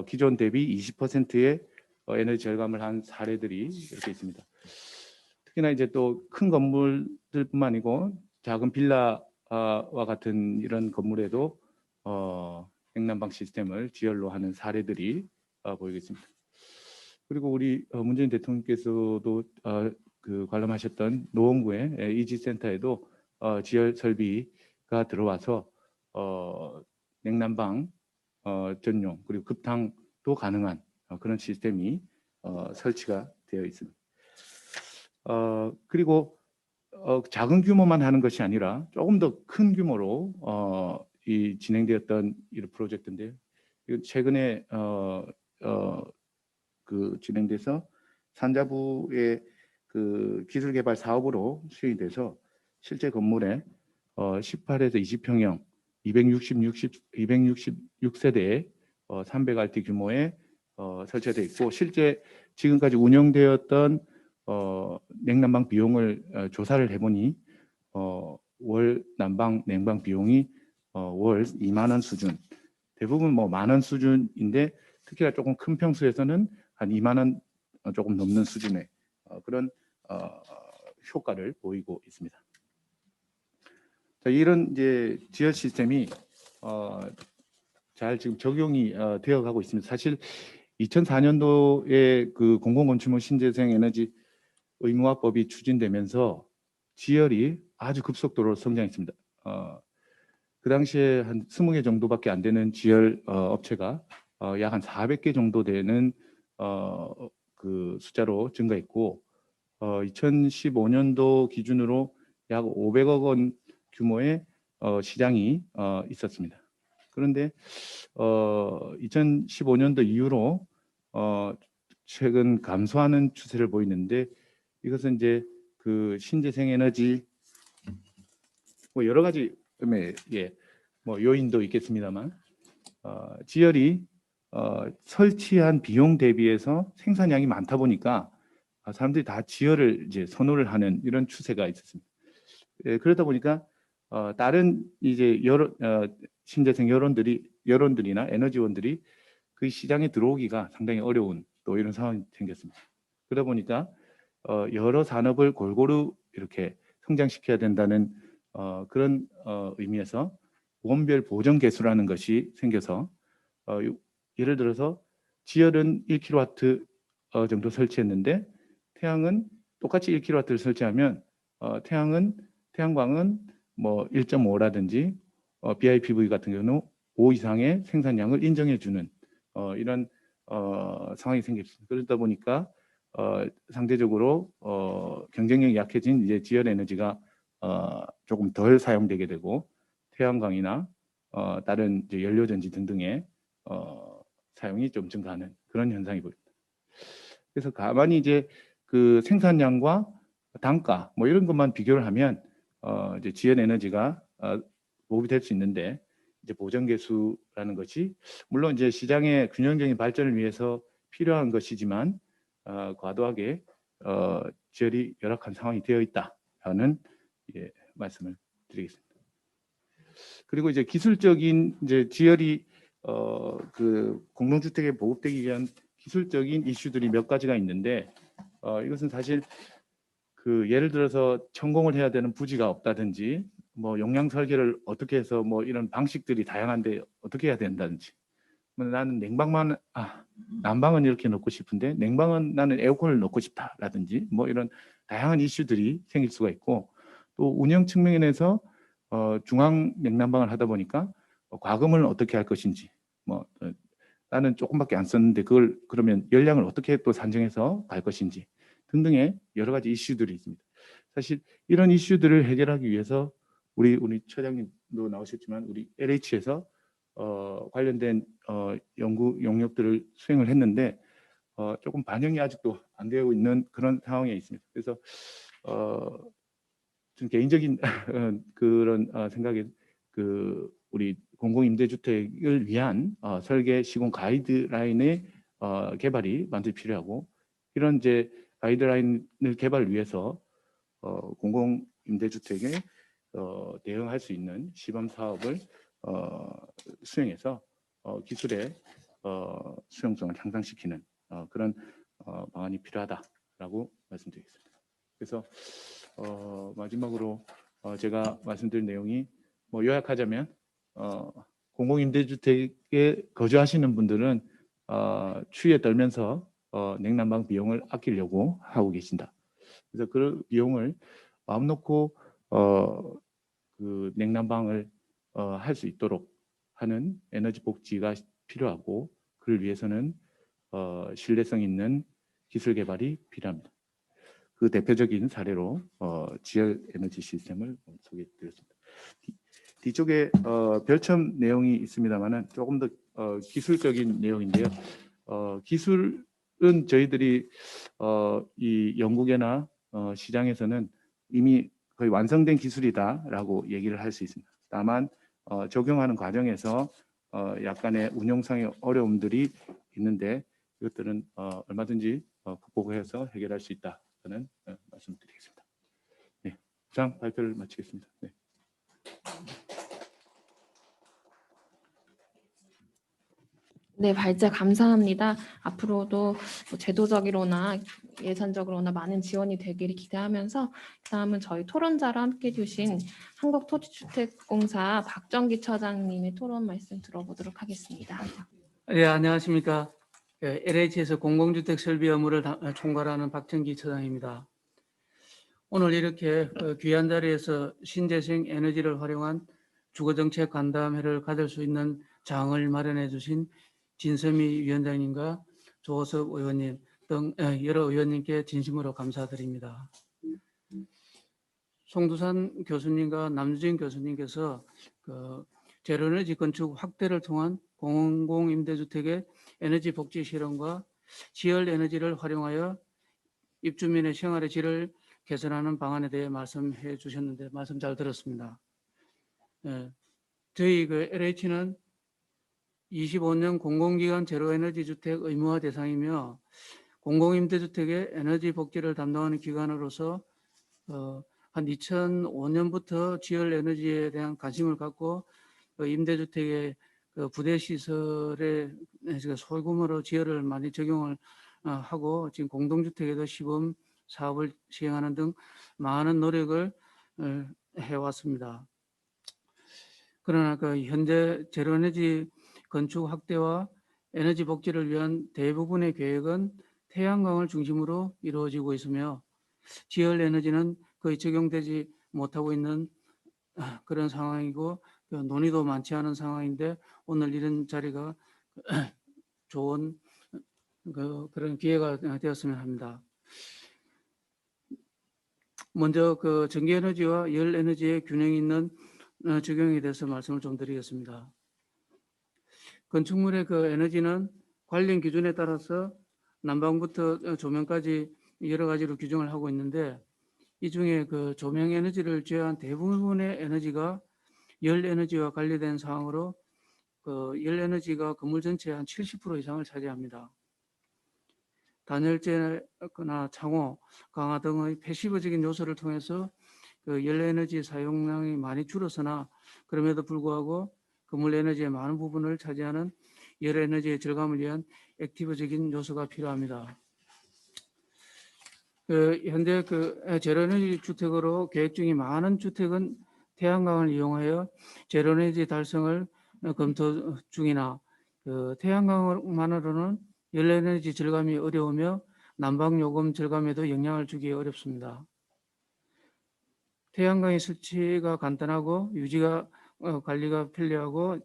기존 대비 20%의 에너지 절감을 한 사례들이 이렇게 있습니다. 특히나 이제 또 큰 건물들뿐만 아니고 작은 빌라와 같은 이런 건물에도 냉난방 시스템을 지열로 하는 사례들이 보이겠습니다. 그리고 우리 문재인 대통령께서도 그 관람하셨던 노원구의 이지센터에도 지열 설비가 들어와서 냉난방 전용 그리고 급탕도 가능한 그런 시스템이 설치가 되어 있습니다. 그리고 작은 규모만 하는 것이 아니라 조금 더 큰 규모로 이 진행되었던 이런 프로젝트인데요. 최근에 그 진행돼서 산자부의 그 기술 개발 사업으로 수행이 돼서 실제 건물에 18에서 20평형 266세대의 300RT 규모의 설치가 되어 있고, 실제 지금까지 운영되었던 냉난방 비용을 조사를 해보니 월 난방 냉방 비용이 월 2만 원 수준, 대부분 뭐 만 원 수준인데 특히나 조금 큰 평수에서는 한 2만 원 조금 넘는 수준의 그런 효과를 보이고 있습니다. 자, 이런 이제 지열 시스템이 잘 지금 적용이 되어가고 있습니다. 사실 2004년도에 그 공공건축물 신재생 에너지 의무화법이 추진되면서 지열이 아주 급속도로 성장했습니다. 그 당시에 한 20개 정도밖에 안 되는 지열 업체가 약 한 400개 정도 되는 그 숫자로 증가했고 2015년도 기준으로 약 500억 원 규모의 시장이 있었습니다. 그런데 2015년도 이후로 최근 감소하는 추세를 보이는데 이것은 이제 그 신재생 에너지 뭐 여러 가지 뭐 요인도 있겠습니다만 지열이 설치한 비용 대비해서 생산량이 많다 보니까 사람들이 다 지열을 이제 선호를 하는 이런 추세가 있었습니다. 그러다 보니까 다른 이제 신재생 여론들이나 에너지원들이 그 시장에 들어오기가 상당히 어려운 또 이런 상황이 생겼습니다. 그러다 보니까 여러 산업을 골고루 이렇게 성장시켜야 된다는 그런 의미에서 원별 보정 개수라는 것이 생겨서 예를 들어서 지열은 1kW 정도 설치했는데 태양은 똑같이 1kW를 설치하면 태양광은 뭐 1.5라든지 BIPV 같은 경우는 5 이상의 생산량을 인정해 주는 이런 상황이 생겼습니다. 그러다 보니까 상대적으로 경쟁력이 약해진 이제 지열 에너지가 조금 덜 사용되게 되고 태양광이나 다른 이제 연료전지 등등의 사용이 좀 증가하는 그런 현상이 보입니다. 그래서 가만히 이제 그 생산량과 단가 뭐 이런 것만 비교를 하면 이제 지연 에너지가 보급이 될 수 있는데 이제 보정 개수라는 것이 물론 이제 시장의 균형적인 발전을 위해서 필요한 것이지만 과도하게 지열이 열악한 상황이 되어 있다라는 말씀을 드리겠습니다. 그리고 이제 기술적인 이제 지열이 그 공동주택에 보급되기 위한 기술적인 이슈들이 몇 가지가 있는데 이것은 사실 그 예를 들어서 천공을 해야 되는 부지가 없다든지 뭐 용량 설계를 어떻게 해서 뭐 이런 방식들이 다양한데 어떻게 해야 된다든지 뭐 나는 난방은 이렇게 넣고 싶은데 냉방은 나는 에어컨을 넣고 싶다라든지 뭐 이런 다양한 이슈들이 생길 수가 있고 또 운영 측면에서 중앙 냉난방을 하다 보니까 과금을 어떻게 할 것인지 뭐 나는 조금밖에 안 썼는데 그걸 그러면 열량을 어떻게 또 산정해서 갈 것인지 등등의 여러 가지 이슈들이 있습니다. 사실 이런 이슈들을 해결하기 위해서 우리 처장님도 나오셨지만 우리 LH에서 관련된 연구 용역들을 수행을 했는데 조금 반영이 아직도 안 되고 있는 그런 상황에 있습니다. 그래서 좀 개인적인 그런 생각에 그 우리 공공임대주택을 위한 설계 시공 가이드라인의 개발이 반드시 필요하고 이런 이제 가이드라인을 개발을 위해서 공공임대주택에 대응할 수 있는 시범 사업을 수행해서 기술의 수용성을 향상시키는 그런 방안이 필요하다라고 말씀드리겠습니다. 그래서 마지막으로 제가 말씀드린 내용이 뭐 요약하자면 공공임대주택에 거주하시는 분들은 추위에 떨면서 냉난방 비용을 아끼려고 하고 계신다. 그래서 그 비용을 마음 놓고 그 냉난방을 할 수 있도록 하는 에너지 복지가 필요하고 그를 위해서는 신뢰성 있는 기술 개발이 필요합니다. 그 대표적인 사례로 지열 에너지 시스템을 소개해드렸습니다. 뒤쪽에 별첨 내용이 있습니다만은 조금 더 기술적인 내용인데요. 기술은 저희들이 이 영국이나 시장에서는 이미 거의 완성된 기술이다라고 얘기를 할 수 있습니다. 다만 적용하는 과정에서 약간의 운용상의 어려움들이 있는데 이것들은 얼마든지 극복해서 해결할 수 있다는 말씀드리겠습니다. 네, 이상 발표를 마치겠습니다. 네. 네, 발제 감사합니다. 앞으로도 뭐 제도적으로나 예산적으로나 많은 지원이 되기를 기대하면서 다음은 저희 토론자로 함께해 주신 한국토지주택공사 박정기 처장님의 토론 말씀 들어보도록 하겠습니다. 네, 안녕하십니까. LH에서 공공주택 설비 업무를 총괄하는 박정기 처장입니다. 오늘 이렇게 귀한 자리에서 신재생 에너지를 활용한 주거정책 간담회를 가질 수 있는 장을 마련해 주신 진선미 위원장님과 조호섭 의원님 등 여러 의원님께 진심으로 감사드립니다. 송두산 교수님과 남주진 교수님께서 그 제로에너지 건축 확대를 통한 공공임대주택의 에너지 복지 실현과 지열 에너지를 활용하여 입주민의 생활의 질을 개선하는 방안에 대해 말씀해 주셨는데 말씀 잘 들었습니다. 저희 그 LH는 25년 공공기관 제로에너지 주택 의무화 대상이며 공공임대주택의 에너지 복지를 담당하는 기관으로서 한 2005년부터 지열 에너지에 대한 관심을 갖고 임대주택의 부대 시설에 소규모로 지열을 많이 적용을 하고 지금 공동주택에도 시범 사업을 시행하는 등 많은 노력을 해왔습니다. 그러나 그 현재 제로에너지 건축 확대와 에너지 복지를 위한 대부분의 계획은 태양광을 중심으로 이루어지고 있으며 지열 에너지는 거의 적용되지 못하고 있는 그런 상황이고 논의도 많지 않은 상황인데 오늘 이런 자리가 좋은 그런 기회가 되었으면 합니다. 먼저 그 전기에너지와 열에너지의 균형 있는 적용에 대해서 말씀을 좀 드리겠습니다. 건축물의 그 에너지는 관련 기준에 따라서 난방부터 조명까지 여러 가지로 규정을 하고 있는데 이 중에 그 조명 에너지를 제외한 대부분의 에너지가 열 에너지와 관련된 사항으로 그 열 에너지가 건물 전체의 한 70% 이상을 차지합니다. 단열재나 창호, 강화 등의 패시브적인 요소를 통해서 그 열 에너지 사용량이 많이 줄었으나 그럼에도 불구하고 건물 에너지의 많은 부분을 차지하는 열 에너지의 절감을 위한 액티브적인 요소가 필요합니다. 현재 제로에너지 주택으로 계획 중인 많은 주택은 태양광을 이용하여 제로에너지 달성을 검토 중이나 태양광만으로는 열에너지 절감이 어려우며 난방 요금 절감에도 영향을 주기 어렵습니다. 태양광의 설치가 간단하고 유지가 관리가 편리하고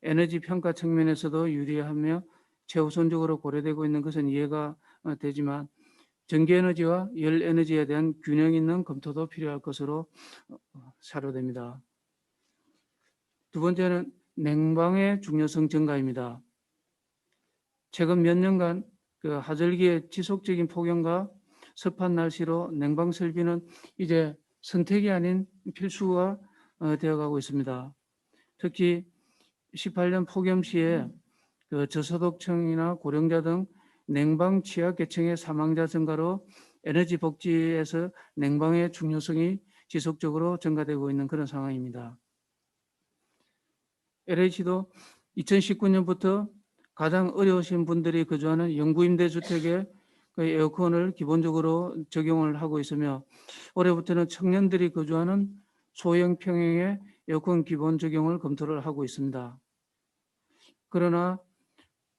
에너지 평가 측면에서도 유리하며 최우선적으로 고려되고 있는 것은 이해가 되지만 전기에너지와 열에너지에 대한 균형 있는 검토도 필요할 것으로 사료됩니다. 두 번째는 냉방의 중요성 증가입니다. 최근 몇 년간 그 하절기의 지속적인 폭염과 습한 날씨로 냉방 설비는 이제 선택이 아닌 필수가 되어가고 있습니다. 특히 18년 폭염 시에 그 저소득층이나 고령자 등 냉방 취약계층의 사망자 증가로 에너지 복지에서 냉방의 중요성이 지속적으로 증가되고 있는 그런 상황입니다. LH도 2019년부터 가장 어려우신 분들이 거주하는 영구임대주택에 에어컨을 기본적으로 적용을 하고 있으며 올해부터는 청년들이 거주하는 소형 평형의 에어컨 기본 적용을 검토를 하고 있습니다. 그러나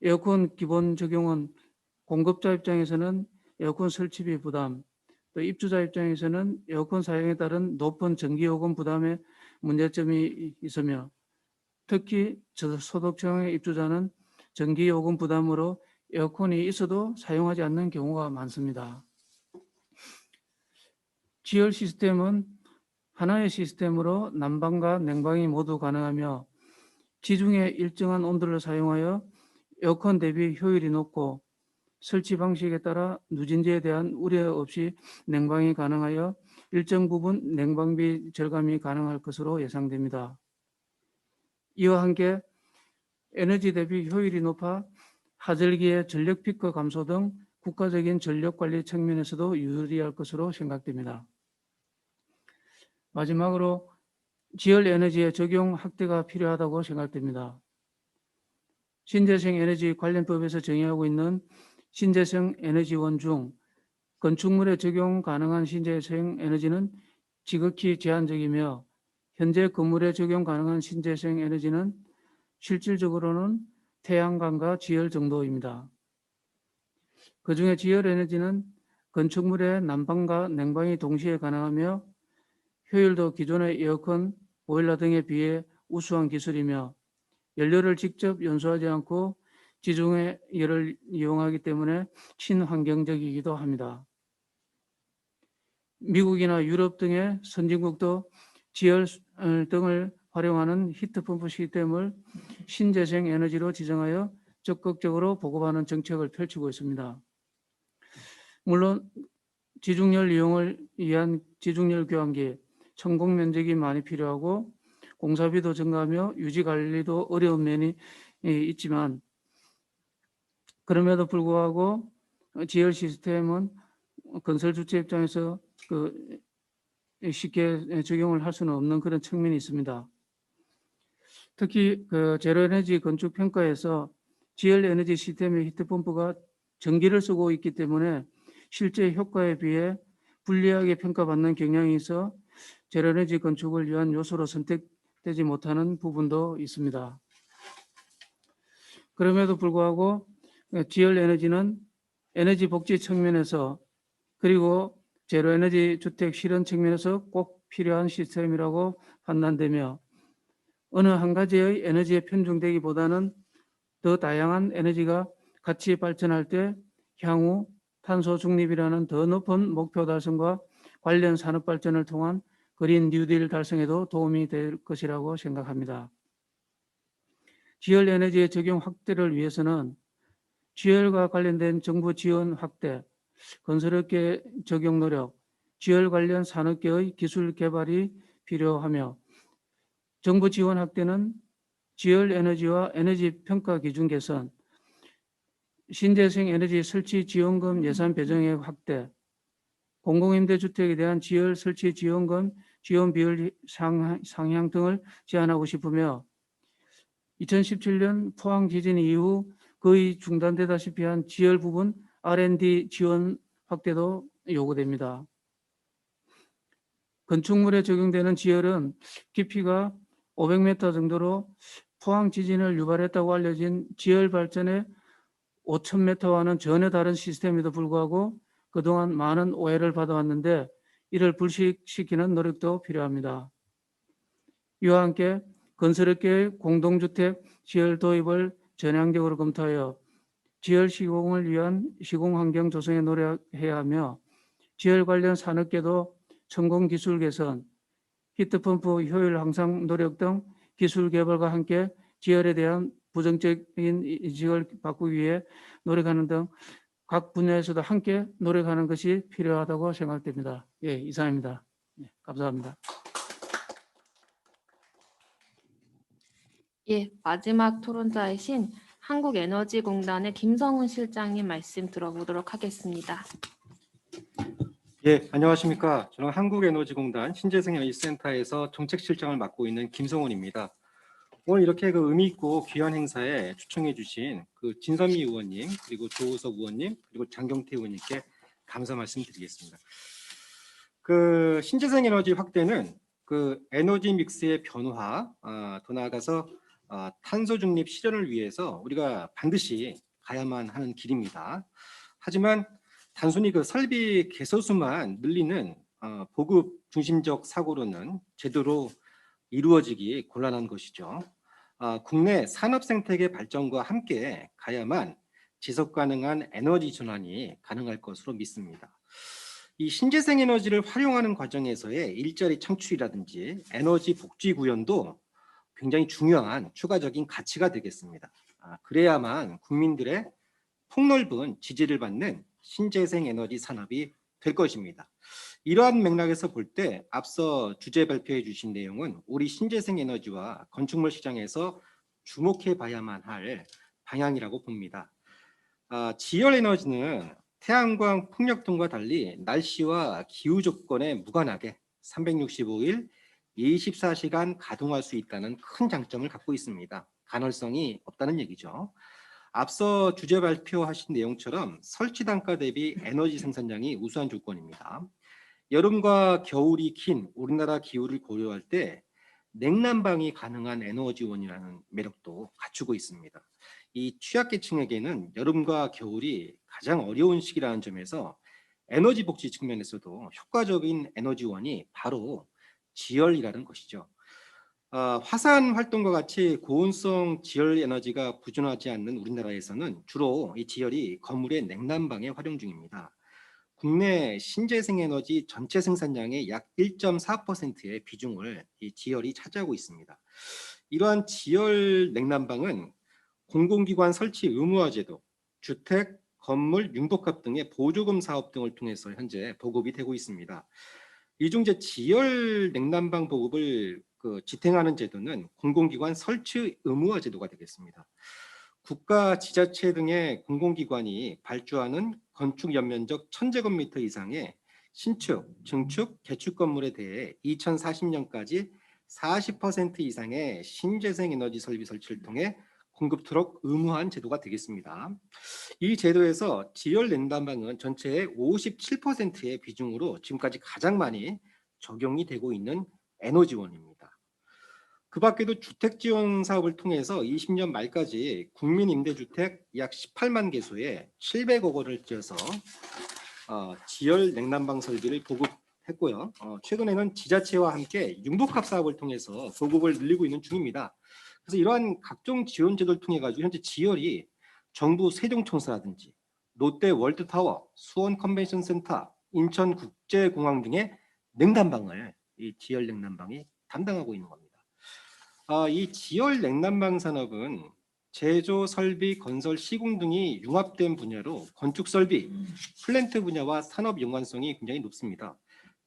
에어컨 기본 적용은 공급자 입장에서는 에어컨 설치비 부담, 또 입주자 입장에서는 에어컨 사용에 따른 높은 전기요금 부담의 문제점이 있으며 특히 저소득층의 입주자는 전기요금 부담으로 에어컨이 있어도 사용하지 않는 경우가 많습니다. 지열 시스템은 하나의 시스템으로 난방과 냉방이 모두 가능하며 지중해 일정한 온도를 사용하여 에어컨 대비 효율이 높고 설치 방식에 따라 누진제에 대한 우려 없이 냉방이 가능하여 일정 부분 냉방비 절감이 가능할 것으로 예상됩니다. 이와 함께 에너지 대비 효율이 높아 하절기의 전력 피크 감소 등 국가적인 전력 관리 측면에서도 유리할 것으로 생각됩니다. 마지막으로 지열 에너지의 적용 확대가 필요하다고 생각됩니다. 신재생 에너지 관련법에서 정의하고 있는 신재생 에너지원 중 건축물에 적용 가능한 신재생 에너지는 지극히 제한적이며 현재 건물에 적용 가능한 신재생 에너지는 실질적으로는 태양광과 지열 정도입니다. 그중에 지열 에너지는 건축물의 난방과 냉방이 동시에 가능하며 효율도 기존의 에어컨, 보일러 등에 비해 우수한 기술이며 연료를 직접 연소하지 않고 지중해 열을 이용하기 때문에 친환경적이기도 합니다. 미국이나 유럽 등의 선진국도 지열 등을 활용하는 히트펌프 시스템을 신재생 에너지로 지정하여 적극적으로 보급하는 정책을 펼치고 있습니다. 물론 지중열 이용을 위한 지중열 교환기, 천공 면적이 많이 필요하고 공사비도 증가하며 유지 관리도 어려운 면이 있지만 그럼에도 불구하고 지열 시스템은 건설 주체 입장에서 쉽게 적용을 할 수는 없는 그런 측면이 있습니다. 특히 제로 에너지 건축 평가에서 지열 에너지 시스템의 히트펌프가 전기를 쓰고 있기 때문에 실제 효과에 비해 불리하게 평가받는 경향이 있어 제로 에너지 건축을 위한 요소로 선택되지 못하는 부분도 있습니다. 그럼에도 불구하고 지열 에너지는 에너지 복지 측면에서 그리고 제로 에너지 주택 실현 측면에서 꼭 필요한 시스템이라고 판단되며 어느 한 가지의 에너지에 편중되기보다는 더 다양한 에너지가 같이 발전할 때 향후 탄소 중립이라는 더 높은 목표 달성과 관련 산업 발전을 통한 그린 뉴딜 달성에도 도움이 될 것이라고 생각합니다. 지열 에너지의 적용 확대를 위해서는 지열과 관련된 정부 지원 확대, 건설업계 적용 노력, 지열 관련 산업계의 기술 개발이 필요하며 정부 지원 확대는 지열 에너지와 에너지 평가 기준 개선, 신재생 에너지 설치 지원금 예산 배정액 확대, 공공임대주택에 대한 지열 설치 지원금 지원 비율 상향 등을 제안하고 싶으며 2017년 포항 지진 이후 거의 중단되다시피 한 지열 부분 R&D 지원 확대도 요구됩니다. 건축물에 적용되는 지열은 깊이가 500m 정도로 포항 지진을 유발했다고 알려진 지열 발전의 5,000m와는 전혀 다른 시스템에도 불구하고 그동안 많은 오해를 받아왔는데 이를 불식시키는 노력도 필요합니다. 이와 함께 건설업계의 공동주택 지열 도입을 전향적으로 검토하여 지열 시공을 위한 시공 환경 조성에 노력해야 하며 지열 관련 산업계도 천공 기술 개선, 히트펌프 효율 향상 노력 등 기술 개발과 함께 지열에 대한 부정적인 인식을 바꾸기 위해 노력하는 등 각 분야에서도 함께 노력하는 것이 필요하다고 생각됩니다. 예, 이상입니다. 네, 감사합니다. 예, 마지막 토론자이신 한국에너지공단의 김성훈 실장님 말씀 들어보도록 하겠습니다. 예, 안녕하십니까. 저는 한국에너지공단 신재생에너지센터에서 정책실장을 맡고 있는 김성훈입니다. 오늘 이렇게 의미 있고 귀한 행사에 초청해 주신 진선미 의원님, 그리고 조우석 의원님, 그리고 장경태 의원님께 감사 말씀드리겠습니다. 신재생에너지 확대는 에너지 믹스의 변화, 더 나아가서 탄소 중립 실현을 위해서 우리가 반드시 가야만 하는 길입니다. 하지만 단순히 설비 개소수만 늘리는 보급 중심적 사고로는 제대로 이루어지기 곤란한 것이죠. 국내 산업 생태계 발전과 함께 가야만 지속 가능한 에너지 전환이 가능할 것으로 믿습니다. 이 신재생 에너지를 활용하는 과정에서의 일자리 창출이라든지 에너지 복지 구현도 굉장히 중요한 추가적인 가치가 되겠습니다. 그래야만 국민들의 폭넓은 지지를 받는 신재생 에너지 산업이 될 것입니다. 이러한 맥락에서 볼 때 앞서 주제 발표해 주신 내용은 우리 신재생 에너지와 건축물 시장에서 주목해 봐야만 할 방향이라고 봅니다. 지열 에너지는 태양광 풍력 등과 달리 날씨와 기후 조건에 무관하게 365일 24시간 가동할 수 있다는 큰 장점을 갖고 있습니다. 간헐성이 없다는 얘기죠. 앞서 주제 발표하신 내용처럼 설치 단가 대비 에너지 생산량이 우수한 조건입니다. 여름과 겨울이 긴 우리나라 기후를 고려할 때 냉난방이 가능한 에너지원이라는 매력도 갖추고 있습니다. 이 취약계층에게는 여름과 겨울이 가장 어려운 시기라는 점에서 에너지 복지 측면에서도 효과적인 에너지원이 바로 지열이라는 것이죠. 화산 활동과 같이 고온성 지열 에너지가 부존하지 않는 우리나라에서는 주로 이 지열이 건물의 냉난방에 활용 중입니다. 국내 신재생 에너지 전체 생산량의 약 1.4%의 비중을 이 지열이 차지하고 있습니다. 이러한 지열 냉난방은 공공기관 설치 의무화 제도, 주택, 건물, 융복합 등의 보조금 사업 등을 통해서 현재 보급이 되고 있습니다. 이중제 지열 냉난방 보급을 지탱하는 제도는 공공기관 설치 의무화 제도가 되겠습니다. 국가, 지자체 등의 공공기관이 발주하는 건축 연면적 1000제곱미터 이상의 신축, 증축, 개축 건물에 대해 2040년까지 40% 이상의 신재생 에너지 설비 설치를 통해 공급토록 의무화한 제도가 되겠습니다. 이 제도에서 지열 냉난방은 전체의 57%의 비중으로 지금까지 가장 많이 적용이 되고 있는 에너지원입니다. 그 밖에도 주택 지원 사업을 통해서 20년 말까지 국민 임대주택 약 18만 개소에 700억 원을 들여서 지열 냉난방 설비를 보급했고요. 최근에는 지자체와 함께 융복합 사업을 통해서 보급을 늘리고 있는 중입니다. 그래서 이러한 각종 지원 제도를 통해 가지고 현재 지열이 정부 세종청사라든지 롯데 월드타워, 수원 컨벤션 센터, 인천 국제공항 등의 냉난방을 이 지열 냉난방이 담당하고 있는 겁니다. 이 지열 냉난방 산업은 제조, 설비, 건설, 시공 등이 융합된 분야로 건축 설비, 플랜트 분야와 산업 연관성이 굉장히 높습니다.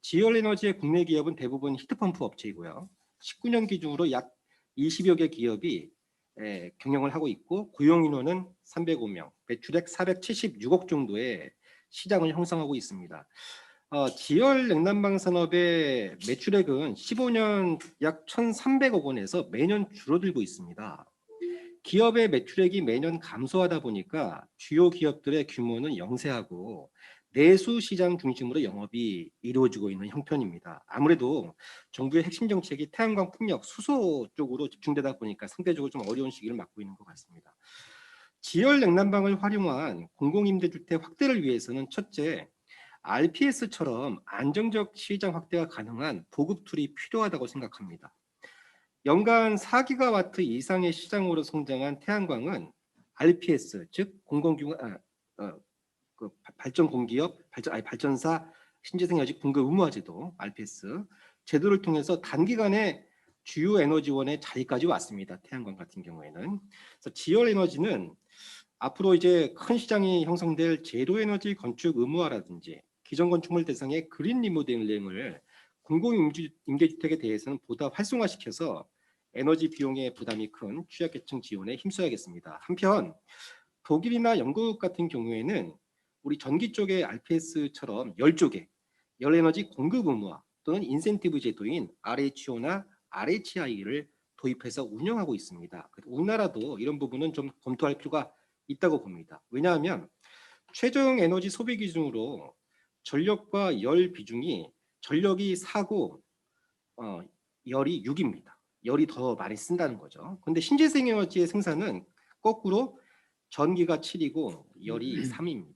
지열 에너지의 국내 기업은 대부분 히트펌프 업체이고요. 19년 기준으로 약 20여 개 기업이 경영을 하고 있고 고용 인원은 305명, 매출액 476억 정도의 시장을 형성하고 있습니다. 지열 냉난방 산업의 매출액은 15년 약 1,300억 원에서 매년 줄어들고 있습니다. 기업의 매출액이 매년 감소하다 보니까 주요 기업들의 규모는 영세하고 내수 시장 중심으로 영업이 이루어지고 있는 형편입니다. 아무래도 정부의 핵심 정책이 태양광 풍력 수소 쪽으로 집중되다 보니까 상대적으로 좀 어려운 시기를 맞고 있는 것 같습니다. 지열 냉난방을 활용한 공공임대주택 확대를 위해서는 첫째, RPS처럼 안정적 시장 확대가 가능한 보급 툴이 필요하다고 생각합니다. 연간 4기가와트 이상의 시장으로 성장한 태양광은 RPS, 즉 공공기관 발전 공기업, 발전사 신재생에너지 공급 의무화 제도 (RPS) 제도를 통해서 단기간에 주요 에너지원의 자리까지 왔습니다. 태양광 같은 경우에는. 그래서 지열 에너지는 앞으로 이제 큰 시장이 형성될 제로 에너지 건축 의무화라든지 기존 건축물 대상의 그린 리모델링을 공공 임대주택에 대해서는 보다 활성화시켜서 에너지 비용의 부담이 큰 취약계층 지원에 힘써야겠습니다. 한편 독일이나 영국 같은 경우에는 우리 전기 쪽의 RPS처럼 열 쪽에 열에너지 공급 의무화 또는 인센티브 제도인 RHO나 RHI를 도입해서 운영하고 있습니다. 우리나라도 이런 부분은 좀 검토할 필요가 있다고 봅니다. 왜냐하면 최종 에너지 소비 기준으로 전력과 열 비중이 전력이 4고 열이 6입니다. 열이 더 많이 쓴다는 거죠. 그런데 신재생 에너지의 생산은 거꾸로 전기가 7이고 열이 3입니다.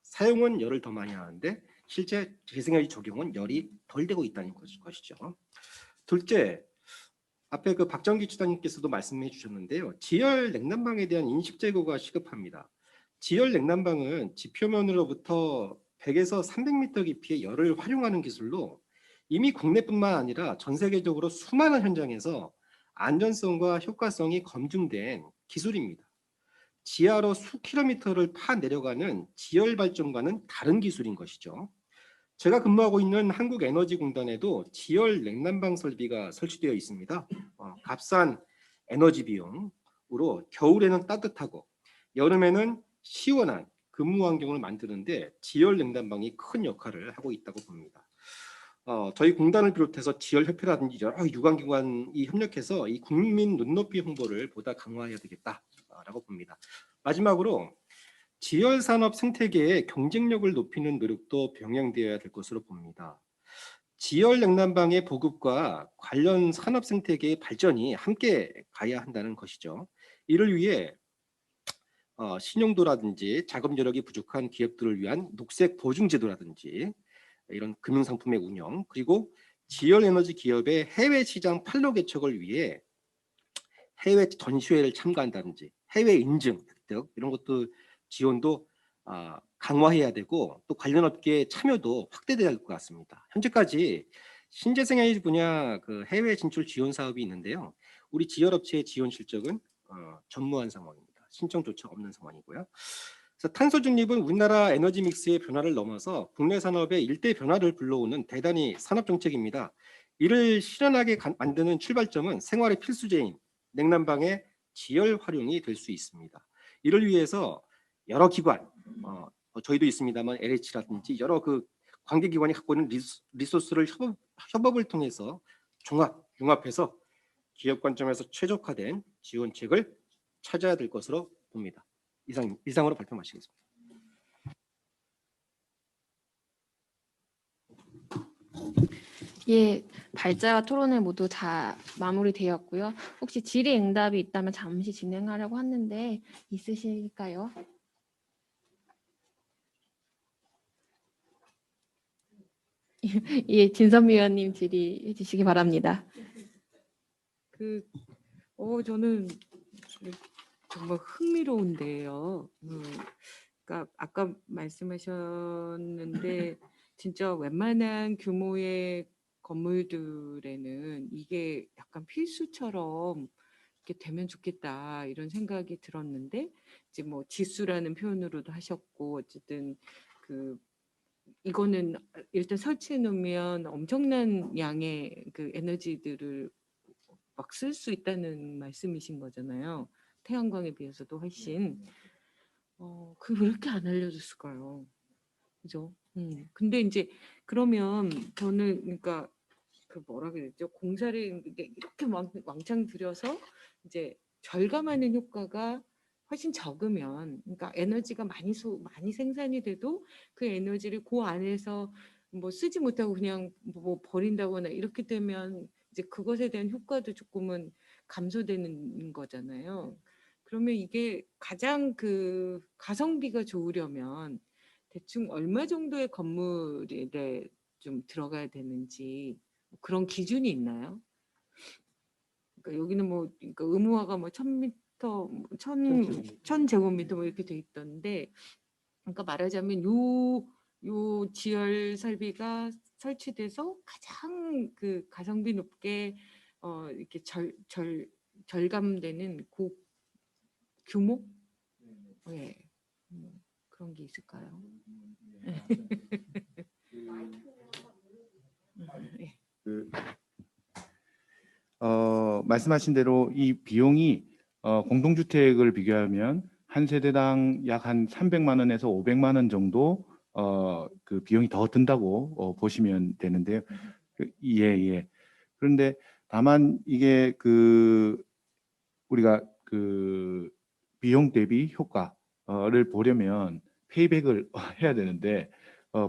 사용은 열을 더 많이 하는데 실제 재생에너지 적용은 열이 덜 되고 있다는 것이죠. 둘째, 앞에 그 박정기 주단님께서도 말씀해 주셨는데요. 지열 냉난방에 대한 인식 제고가 시급합니다. 지열 냉난방은 지표면으로부터 100에서 300m 깊이의 열을 활용하는 기술로 이미 국내뿐만 아니라 전 세계적으로 수많은 현장에서 안전성과 효과성이 검증된 기술입니다. 지하로 수 킬로미터를 파 내려가는 지열 발전과는 다른 기술인 것이죠. 제가 근무하고 있는 한국에너지공단에도 지열 냉난방 설비가 설치되어 있습니다. 값싼 에너지 비용으로 겨울에는 따뜻하고 여름에는 시원한 근무 환경을 만드는데 지열 냉난방이 큰 역할을 하고 있다고 봅니다. 저희 공단을 비롯해서 지열협회라든지 여러 유관기관이 협력해서 이 국민 눈높이 홍보를 보다 강화해야 되겠다라고 봅니다. 마지막으로 지열 산업 생태계의 경쟁력을 높이는 노력도 병행되어야 될 것으로 봅니다. 지열 냉난방의 보급과 관련 산업 생태계의 발전이 함께 가야 한다는 것이죠. 이를 위해 신용도라든지 자금 여력이 부족한 기업들을 위한 녹색 보증제도라든지 이런 금융상품의 운영, 그리고 지열에너지 기업의 해외 시장 판로 개척을 위해 해외 전시회를 참가한다든지 해외 인증 획득 이런 것도 지원도 강화해야 되고 또 관련 업계의 참여도 확대돼야 할 것 같습니다. 현재까지 신재생에너지 분야 그 해외 진출 지원 사업이 있는데요. 우리 지열업체의 지원 실적은 전무한 상황입니다. 신청조차 없는 상황이고요. 그래서 탄소 중립은 우리나라 에너지 믹스의 변화를 넘어서 국내 산업의 일대 변화를 불러오는 대단히 산업 정책입니다. 이를 실현하게 만드는 출발점은 생활의 필수제인 냉난방의 지열 활용이 될 수 있습니다. 이를 위해서 여러 기관, 저희도 있습니다만 LH라든지 여러 그 관계기관이 갖고 있는 리소스를 협업을 통해서 융합해서 기업 관점에서 최적화된 지원책을 찾아야 될 것으로 봅니다. 이상으로 발표 마치겠습니다. 예, 발제와 토론회 모두 다 마무리되었고요. 혹시 질의응답이 있다면 잠시 진행하려고 하는데 있으실까요? 예, 진선미 의원님 질의해 주시기 바랍니다. 저는 정말 흥미로운데요. 그러니까 아까 말씀하셨는데 진짜 웬만한 규모의 건물들에는 이게 약간 필수처럼 이렇게 되면 좋겠다 이런 생각이 들었는데 이제 뭐 지수라는 표현으로도 하셨고 어쨌든 이거는 일단 설치해 놓으면 엄청난 양의 그 에너지들을 막 쓸 수 있다는 말씀이신 거잖아요. 태양광에 비해서도 훨씬. 그걸 왜 이렇게 안 알려줬을까요? 그죠? 근데 이제 그러면 저는 그러니까 그 뭐라 그랬죠? 공사를 이렇게 왕창 들여서 이제 절감하는 효과가 훨씬 적으면, 그러니까 에너지가 많이 생산이 돼도 그 에너지를 그 안에서 뭐 쓰지 못하고 그냥 뭐 버린다거나 이렇게 되면 이제 그것에 대한 효과도 조금은 감소되는 거잖아요. 그러면 이게 가장 그 가성비가 좋으려면 대충 얼마 정도의 건물에 좀 들어가야 되는지 그런 기준이 있나요? 그러니까 여기는 뭐 그러니까 의무화가 뭐 1000m, 1000제곱미터 뭐 이렇게 돼 있던데, 그러니까 말하자면 요 지열 설비가 설치돼서 가장 그 가성비 높게 이렇게 절감되는 그 규모? 네. 그런 게 있을까요? 말씀하신 대로 이 비용이 공동주택을 비교하면 한 세대당 약 한 300만 원에서 500만 원 정도 그 비용이 더 든다고 보시면 되는데요. 예. 그런데 다만 이게 우리가 그 비용 대비 효과를 보려면 페이백을 해야 되는데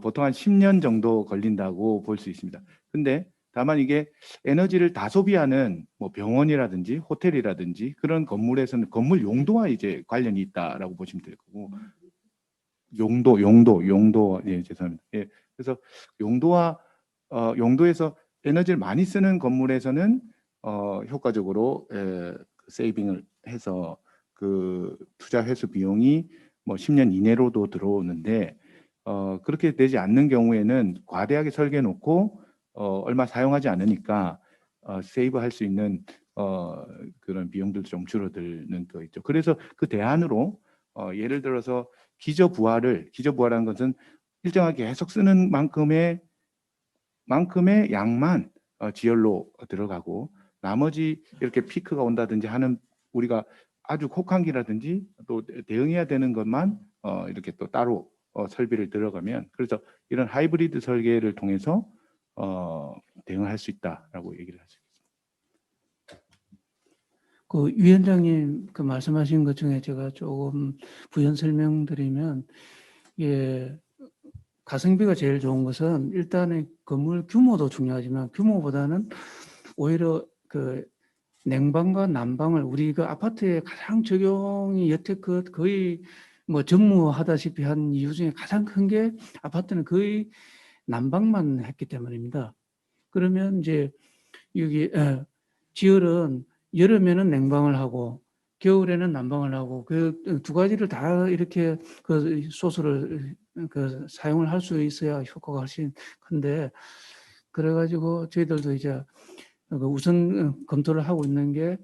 보통 한 10년 정도 걸린다고 볼 수 있습니다. 근데 다만 이게 에너지를 다소비하는 뭐 병원이라든지 호텔이라든지 그런 건물에서는 건물 용도와 이제 관련이 있다라고 보시면 될 거고, 용도 예, 죄송합니다. 예, 그래서 용도에서 에너지를 많이 쓰는 건물에서는 효과적으로 세이빙을 해서 그 투자 회수 비용이 뭐 10년 이내로도 들어오는데, 그렇게 되지 않는 경우에는 과대하게 설계해 놓고 얼마 사용하지 않으니까 세이브할 수 있는 그런 비용들도 좀 줄어드는 거 있죠. 그래서 그 대안으로 예를 들어서 기저부하라는 것은 일정하게 계속 쓰는 만큼의 양만 지열로 들어가고, 나머지 이렇게 피크가 온다든지 하는 우리가 아주 혹한기라든지 또 대응해야 되는 것만 이렇게 또 따로 설비를 들어가면, 그래서 이런 하이브리드 설계를 통해서 대응할 수 있다라고 얘기를 할 수 있습니다. 그 위원장님 그 말씀하신 것 중에 제가 조금 부연 설명드리면, 예, 가성비가 제일 좋은 것은 일단은 건물 규모도 중요하지만 규모보다는 오히려 그 냉방과 난방을 우리 그 아파트에 가장 적용이 여태껏 거의 뭐 전무하다시피 한 이유 중에 가장 큰 게 아파트는 거의 난방만 했기 때문입니다. 그러면 이제 여기 지열은 여름에는 냉방을 하고 겨울에는 난방을 하고 그 두 가지를 다 이렇게 그 소스를 그 사용을 할 수 있어야 효과가 훨씬 큰데 그래가지고 저희들도 이제 그 우선 검토를 하고 있는 게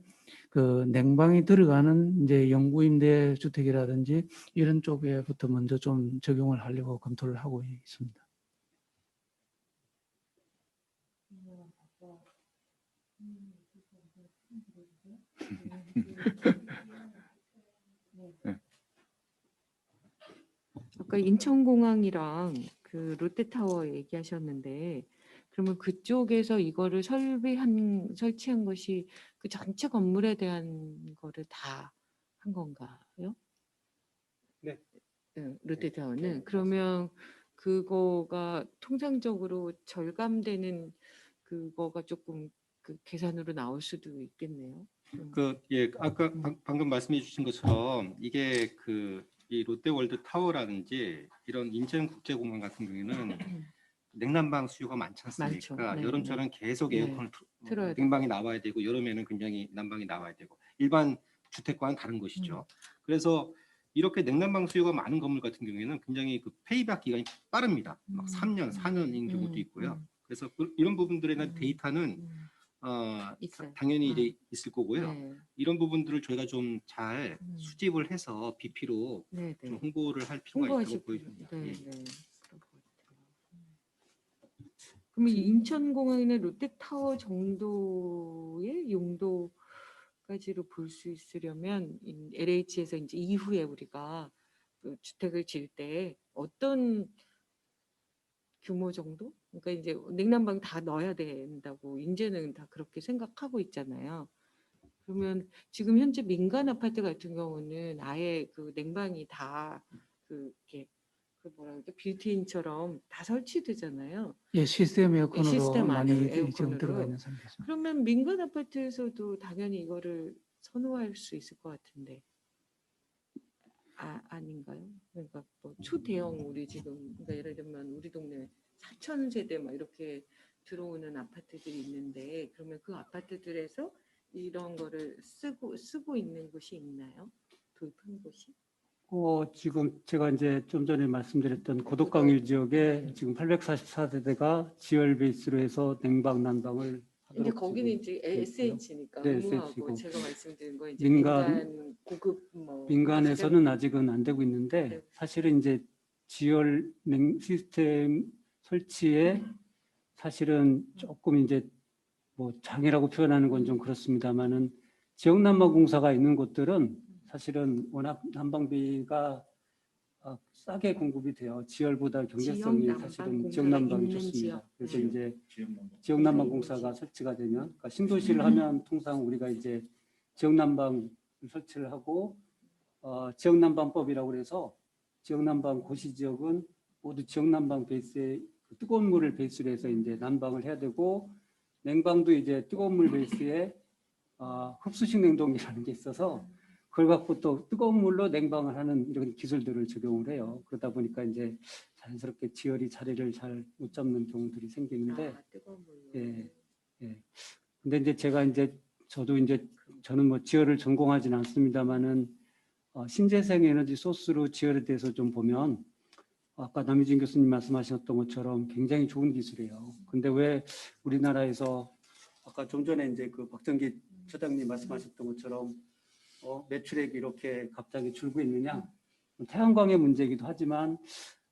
그 냉방이 들어가는 이제 영구임대 주택이라든지 이런 쪽에부터 먼저 좀 적용을 하려고 검토를 하고 있습니다. 아까 인천공항이랑 그 롯데타워 얘기하셨는데 그러면 그쪽에서 이거를 설치한 것이 그 전체 건물에 대한 거를 다 한 건가요? 네. 롯데타워는 그러면 그거가 통상적으로 절감되는 그거가 조금 그 계산으로 나올 수도 있겠네요. 아까 방금 말씀해 주신 것처럼 이게 이 롯데월드 타워라든지 이런 인천국제공항 같은 경우에는 냉난방 수요가 많지 않습니까? 많죠. 네, 여름철은 계속 네. 에어컨을 틀어야 냉방이 나와야 되고 여름에는 굉장히 난방이 나와야 되고 일반 주택과는 다른 것이죠. 그래서 이렇게 냉난방 수요가 많은 건물 같은 경우에는 굉장히 그 페이백 기간이 빠릅니다. 막 3년, 4년인 경우도 있고요. 그래서 이런 부분들에 대한 데이터는 있어요. 당연히 이제 있을 거고요. 네. 이런 부분들을 저희가 좀 잘 수집을 해서 BP로 네, 네. 좀 홍보를 할 필요가 홍보하실 있다고 보여집니다. 네, 예. 네. 그럴 것 같아요. 그러면 이 인천공항이나 롯데타워 정도의 용도까지로 볼 수 있으려면 LH에서 이제 이후에 우리가 그 주택을 지을 때 어떤 규모 정도? 그러니까 이제 냉난방 다 넣어야 된다고 이제는 다 그렇게 생각하고 있잖아요. 그러면 지금 현재 민간 아파트 같은 경우는 아예 그 냉방이 다 이렇게 그 뭐라 그러죠? 빌트인처럼 다 설치되잖아요. 예, 시스템 에어컨으로 시스템 안에 많이 지금 에어컨으로. 들어가 있는 상태입니다. 그러면 민간 아파트에서도 당연히 이거를 선호할 수 있을 것 같은데 아닌가요? 그러니까 뭐 초대형 우리 지금 그러니까 예를 들면 우리 동네 4천 세대 막 이렇게 들어오는 아파트들이 있는데 그러면 그 아파트들에서 이런 거를 쓰고 있는 곳이 있나요? 도입한 곳이? 지금 제가 이제 좀 전에 말씀드렸던 고덕강일 지역에 지금 844세대가 지열 베이스로 해서 냉방, 난방을 이제 하도록 거기는 지금 이제 돼 있고요. SH니까 네, 의무하고 SH 고. 제가 말씀드린 거 이제 민간- 민간 고급 뭐 민간에서는 아직은 안 되고 있는데 네. 사실은 이제 지열 시스템 설치에 사실은 조금 이제 뭐 장애라고 표현하는 건 좀 그렇습니다만은 지역 난방공사가 있는 곳들은 사실은 워낙 난방비가 싸게 공급이 돼요. 지열보다 경제성이 사실은 지역 난방이 좋습니다. 그래서 이제 지역 난방공사가 설치가 되면 그러니까 신도시를 하면 통상 우리가 이제 지역 난방 설치를 하고 지역 난방법이라고 그래서 지역 난방 고시 지역은 모두 지역 난방 베이스에 뜨거운 물을 베이스로 해서 이제 난방을 해야 되고 냉방도 이제 뜨거운 물 베이스에 흡수식 냉동이라는 게 있어서 그걸 갖고 또 뜨거운 물로 냉방을 하는 이런 기술들을 적용을 해요. 그러다 보니까 이제 자연스럽게 지열이 자리를 잘 못 잡는 경우들이 생기는데, 뜨거운 물로. 예. 근데 이제 저는 뭐 지열을 전공하지는 않습니다만은 신재생 에너지 소스로 지열에 대해서 좀 보면 아까 남유진 교수님 말씀하셨던 것처럼 굉장히 좋은 기술이에요. 근데 왜 우리나라에서 아까 좀 전에 이제 그 박정기 처장님 말씀하셨던 것처럼 매출액이 이렇게 갑자기 줄고 있느냐? 태양광의 문제이기도 하지만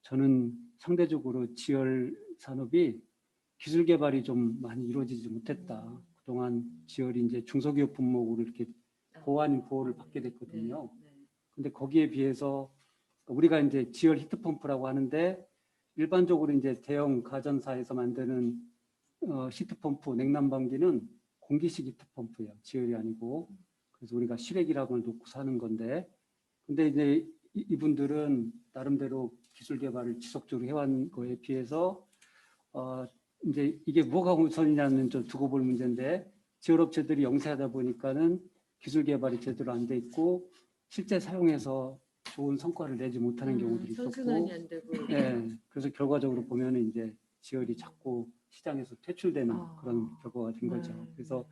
저는 상대적으로 지열 산업이 기술 개발이 좀 많이 이루어지지 못했다. 그동안 지열이 이제 중소기업 품목으로 이렇게 보호를 받게 됐거든요. 근데 거기에 비해서 우리가 이제 지열 히트펌프라고 하는데 일반적으로 이제 대형 가전사에서 만드는 히트펌프 냉난방기는 공기식 히트펌프예요. 지열이 아니고. 그래서 우리가 실외기락을 놓고 사는 건데, 근데 이제 이분들은 나름대로 기술 개발을 지속적으로 해온 거에 비해서 이제 이게 뭐가 우선이냐는 좀 두고 볼 문제인데 지열업체들이 영세하다 보니까는 기술 개발이 제대로 안 돼 있고 실제 사용해서 좋은 성과를 내지 못하는 경우들이 있었고, 선순환이 안 되고. 네, 그래서 결과적으로 보면은 이제 지열이 자꾸 시장에서 퇴출되는 아. 그런 결과가 된 거죠. 네. 그래서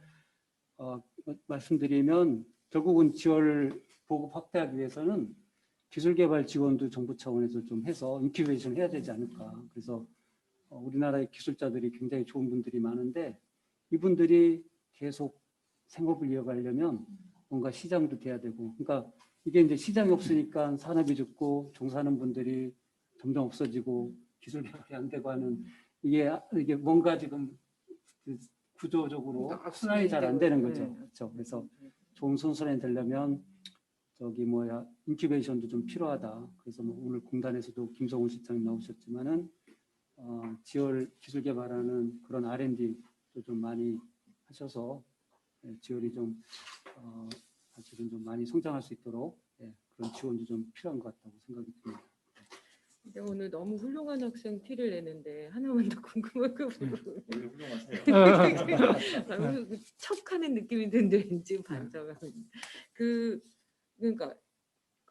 말씀드리면 결국은 지원을 보급 확대하기 위해서는 기술개발 지원도 정부 차원에서 좀 해서 인큐베이션 해야 되지 않을까. 그래서 우리나라의 기술자들이 굉장히 좋은 분들이 많은데 이분들이 계속 생업을 이어가려면 뭔가 시장도 돼야 되고, 그러니까 이게 이제 시장이 없으니까 산업이 죽고 종사하는 분들이 점점 없어지고 기술 개발이 안 되고 하는 이게 뭔가 지금 그 구조적으로 순환이 잘 안 되는 거죠. 네. 그렇죠. 그래서 좋은 선순환이 되려면 인큐베이션도 좀 필요하다. 그래서 뭐 오늘 공단에서도 김성훈 실장님 나오셨지만은 지열 기술 개발하는 그런 R&D도 좀 많이 하셔서 지열이 좀 사실은 좀 많이 성장할 수 있도록 그런 지원도 좀 필요한 것 같다고 생각이 듭니다. 근데 오늘 너무 훌륭한 학생 티를 내는데 하나만 더 궁금한 거 물어보면 척하는 느낌이 드는데 왠지 반성하는 그러니까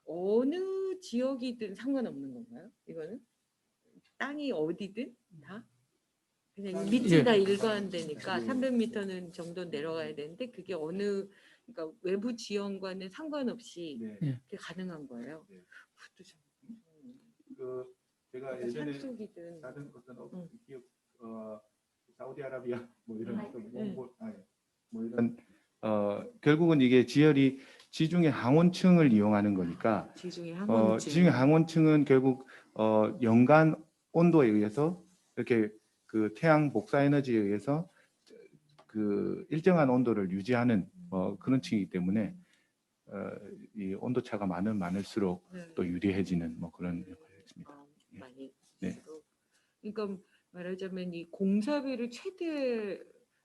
어느 지역이든 상관없는 건가요? 이거는 땅이 어디든 다 그냥 밑이 다 일관되니까 300m는 정도 내려가야 되는데 그게 그러니까 외부 지원과는 상관없이 그게 가능한 거예요. 네. 그것도 좀 제가 예전에 삽속이든 다른 어떤 기업 사우디아라비아 뭐 이런 뭐 이런 결국은 이게 지열이 지중해 항원층을 이용하는 거니까 지중해 항원층. 지중해 항원층은 결국 연간 온도에 의해서 이렇게 그 태양 복사 에너지에 의해서 그 일정한 온도를 유지하는 그런 층이기 때문에 이 온도 차가 많을수록 또 유리해지는 뭐 그런 역할이 있습니다. 많이. 네. 그러니까 말하자면 이 공사비를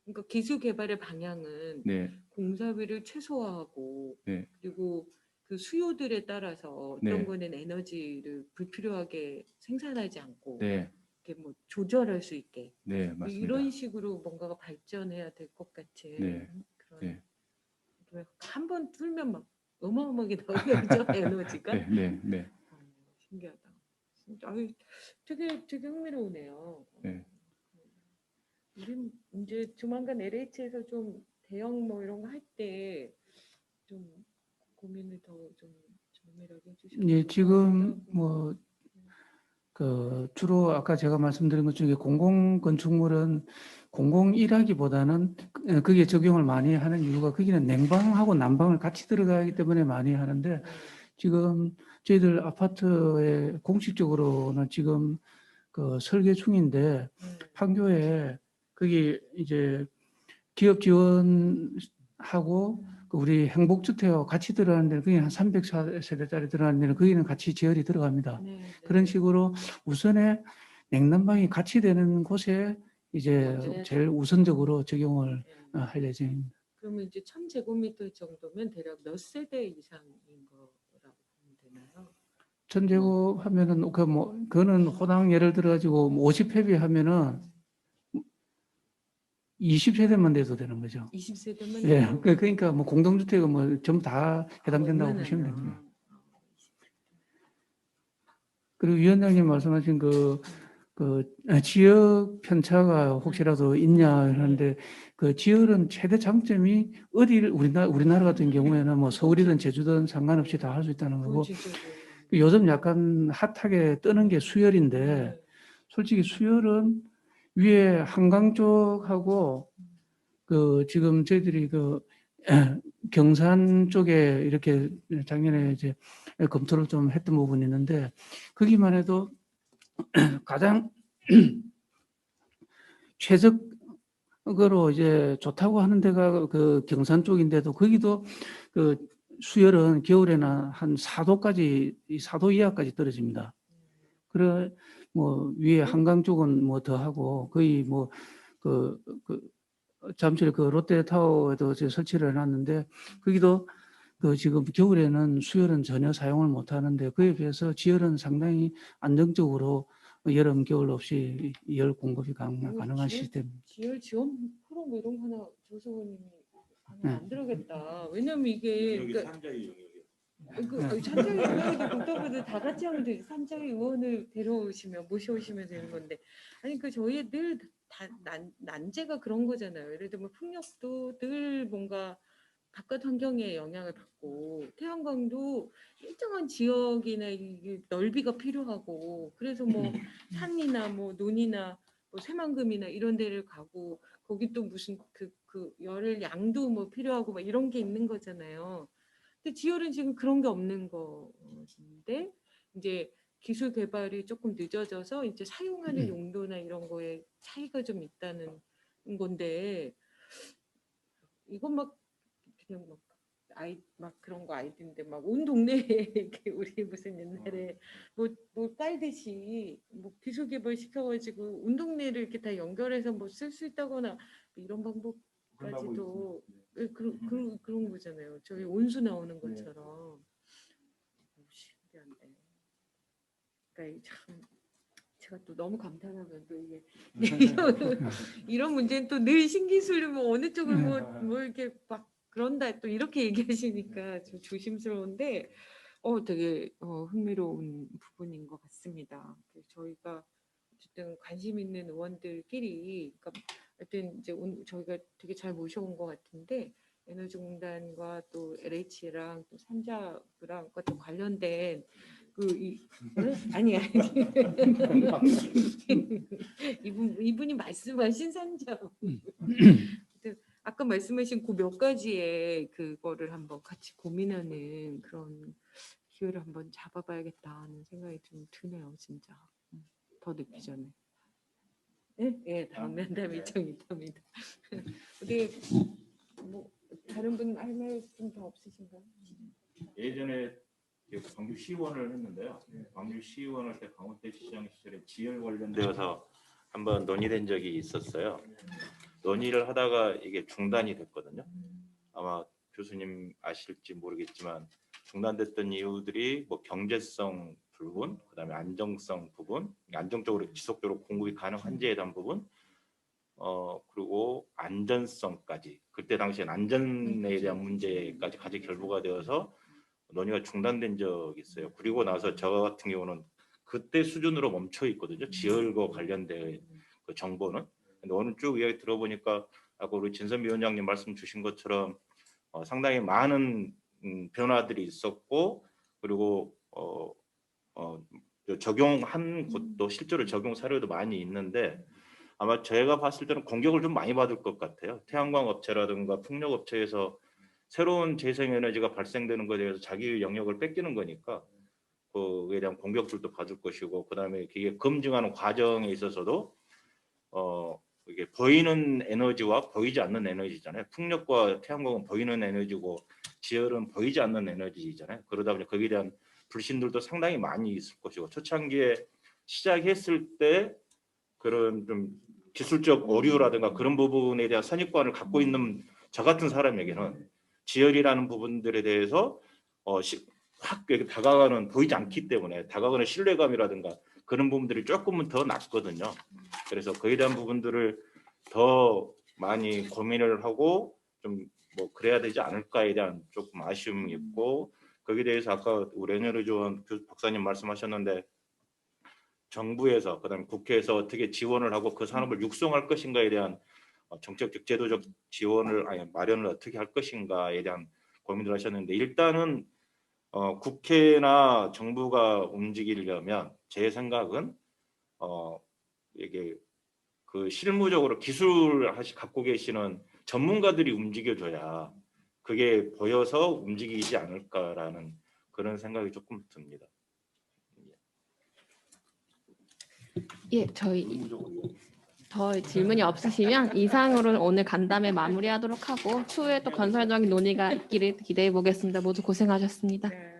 그러니까 기술 개발의 방향은 네, 공사비를 최소화하고 네. 그리고 그 수요들에 따라서 어떤 네. 거는 에너지를 불필요하게 생산하지 않고 네, 이렇게 뭐 조절할 수 있게 네, 맞습니다. 이런 식으로 뭔가가 발전해야 될 것 같은 네, 그런 네. 한 번 뚫면 막 어마어마하게 나오는 거죠 에너지가. 네, 네, 네. 신기하다. 되게 흥미로우네요. 네. 우리 이제 조만간 LH에서 좀 대형 뭐 이런 거 할 때 좀 고민을 더 좀 정밀하게 해주시면. 예, 지금 뭐 그 주로 아까 제가 말씀드린 것 중에 공공 건축물은 공공 일하기보다는 그게 적용을 많이 하는 이유가 거기는 냉방하고 난방을 같이 들어가기 때문에 많이 하는데 지금 저희들 아파트에 공식적으로는 지금 그 설계 중인데 판교에 거기 이제 기업 지원하고 그 우리 행복주택하고 같이 들어가는 데는 그게 한 300세대짜리 들어가는 데는 거기는 같이 지열이 들어갑니다. 그런 식으로 우선에 냉난방이 같이 되는 곳에 이제 제일 우선적으로 적용을 할 예정입니다. 그러면 이제 1000제곱미터 정도면 대략 몇 세대 이상인 거라고 보면 되나요? 1000제곱 하면은 그거는 호당 예를 들어 가지고 50회비 하면은 20세대만 돼도 되는 거죠. 20세대면 예, 그러니까 뭐 공동주택은 뭐 전부 다 해당된다고 보시면 됩니다. 그리고 위원장님 말씀하신 그 지역 편차가 혹시라도 있냐 하는데 그 지역은 최대 장점이 우리나라 같은 경우에는 뭐 서울이든 제주든 상관없이 다 할 수 있다는 거고 요즘 약간 핫하게 뜨는 게 수열인데 솔직히 수열은 위에 한강 쪽하고 그 지금 저희들이 그 경산 쪽에 이렇게 작년에 이제 검토를 좀 했던 부분이 있는데 거기만 해도 가장 최적으로 이제 좋다고 하는 데가 그 경산 쪽인데도 거기도 그 수열은 겨울에는 한 4도까지 4도 이하까지 떨어집니다. 그래 뭐 위에 한강 쪽은 뭐 더 하고 거의 뭐 잠실 그 롯데타워에도 이제 설치를 해놨는데 거기도 그 지금 겨울에는 수열은 전혀 사용을 못 하는데 그에 비해서 지열은 상당히 안정적으로 여름 겨울 없이 열 공급이 가능한 시스템. 지열 지원 프로 뭐 이런 거 하나 조성호님이 하나 만들어야겠다. 왜냐면 이게 여기 그러니까 상자의 영역이요. 산자위 의원이고 국토부도 다 같이 하면 되지. 산자위 의원을 모셔오시면 되는 건데. 아니 저희 늘 다 난제가 그런 거잖아요. 예를 들면 풍력도 늘 뭔가 바깥 환경에 영향을 받고 태양광도 일정한 지역이나 넓이가 필요하고 그래서 뭐 산이나 뭐 논이나 뭐 새만금이나 이런 데를 가고 거기 또 무슨 그 열을 양도 뭐 필요하고 막 이런 게 있는 거잖아요. 근데 지열은 지금 그런 게 없는 건데 이제 기술 개발이 조금 늦어져서 이제 사용하는 용도나 이런 거에 차이가 좀 있다는 건데 이건 막 그냥 막 그런 거 아이디인데 막 온 동네에 이렇게 우리 무슨 옛날에 뭐 깔듯이 뭐 기술 개발 시켜가지고 온 동네를 이렇게 다 연결해서 뭐 쓸 수 있다거나 이런 방법까지도 그런 거잖아요. 저희 온수 나오는 것처럼 신기한데. 그러니까 참 제가 또 너무 감탄하면 또 이게 이런 문제는 또 늘 신기술을 뭐 어느 쪽을 뭐 이렇게 막 그런다 또 이렇게 얘기하시니까 좀 조심스러운데 되게 흥미로운 부분인 것 같습니다. 저희가 어쨌든 관심 있는 의원들끼리 그러니까 하여튼 이제 저희가 되게 잘 모셔온 것 같은데 에너지공단과 또 LH랑 또 산자부랑 또 관련된 아니 이분이 말씀하신 산자부 아까 말씀하신 그 몇 가지의 그거를 한번 같이 고민하는 그런 기회를 한번 잡아봐야겠다는 생각이 좀 드네요, 진짜. 더 늦기 전에. 네, 다음 면담 일정이 있답니다. 어디 뭐 다른 분 할 말씀 더 없으신가요? 예전에 광주시의원을 했는데요. 광주시의원 할 때 강원대시장 시절에 지열 관련되어서 한번 논의된 적이 있었어요. 논의를 하다가 이게 중단이 됐거든요. 아마 교수님 아실지 모르겠지만 중단됐던 이유들이 뭐 경제성 부분, 그다음에 안정성 부분, 안정적으로 지속적으로 공급이 가능한지에 대한 부분, 그리고 안전성까지 그때 당시엔 안전에 대한 문제까지 같이 결부가 되어서 논의가 중단된 적이 있어요. 그리고 나서 저 같은 경우는 그때 수준으로 멈춰 있거든요. 지열과 관련된 그 정보는. 근데 오늘 쭉 이야기 들어보니까 아까 우리 진선미 위원장님 말씀 주신 것처럼 상당히 많은 변화들이 있었고 그리고 적용한 곳도 실제로 적용 사례도 많이 있는데 아마 제가 봤을 때는 공격을 좀 많이 받을 것 같아요. 태양광 업체라든가 풍력 업체에서 새로운 재생에너지가 발생되는 것에 대해서 자기 영역을 뺏기는 거니까 그에 대한 공격들도 받을 것이고 그다음에 이게 검증하는 과정에 있어서도 이게 보이는 에너지와 보이지 않는 에너지잖아요. 풍력과 태양광은 보이는 에너지고 지열은 보이지 않는 에너지잖아요. 그러다 보니 거기에 대한 불신들도 상당히 많이 있을 것이고 초창기에 시작했을 때 그런 좀 기술적 오류라든가 그런 부분에 대한 선입관을 갖고 있는 저 같은 사람에게는 지열이라는 부분들에 대해서 확 다가가는 보이지 않기 때문에 다가가는 신뢰감이라든가 그런 부분들이 조금은 더 낮거든요. 그래서 그에 대한 부분들을 더 많이 고민을 하고 좀 뭐 그래야 되지 않을까에 대한 조금 아쉬움이 있고 거기에 대해서 아까 우리 에너지원 박사님 말씀하셨는데 정부에서 그다음에 국회에서 어떻게 지원을 하고 그 산업을 육성할 것인가에 대한 정책적 제도적 지원을 마련을 어떻게 할 것인가에 대한 고민을 하셨는데 일단은 국회나 정부가 움직이려면 제 생각은 이게 그 실무적으로 기술을 갖고 계시는 전문가들이 움직여줘야 그게 보여서 움직이지 않을까라는 그런 생각이 조금 듭니다. 예, 저희 더 질문이 없으시면 이상으로 오늘 간담회 마무리하도록 하고 추후에 또 건설적인 논의가 있기를 기대해 보겠습니다. 모두 고생하셨습니다. 네.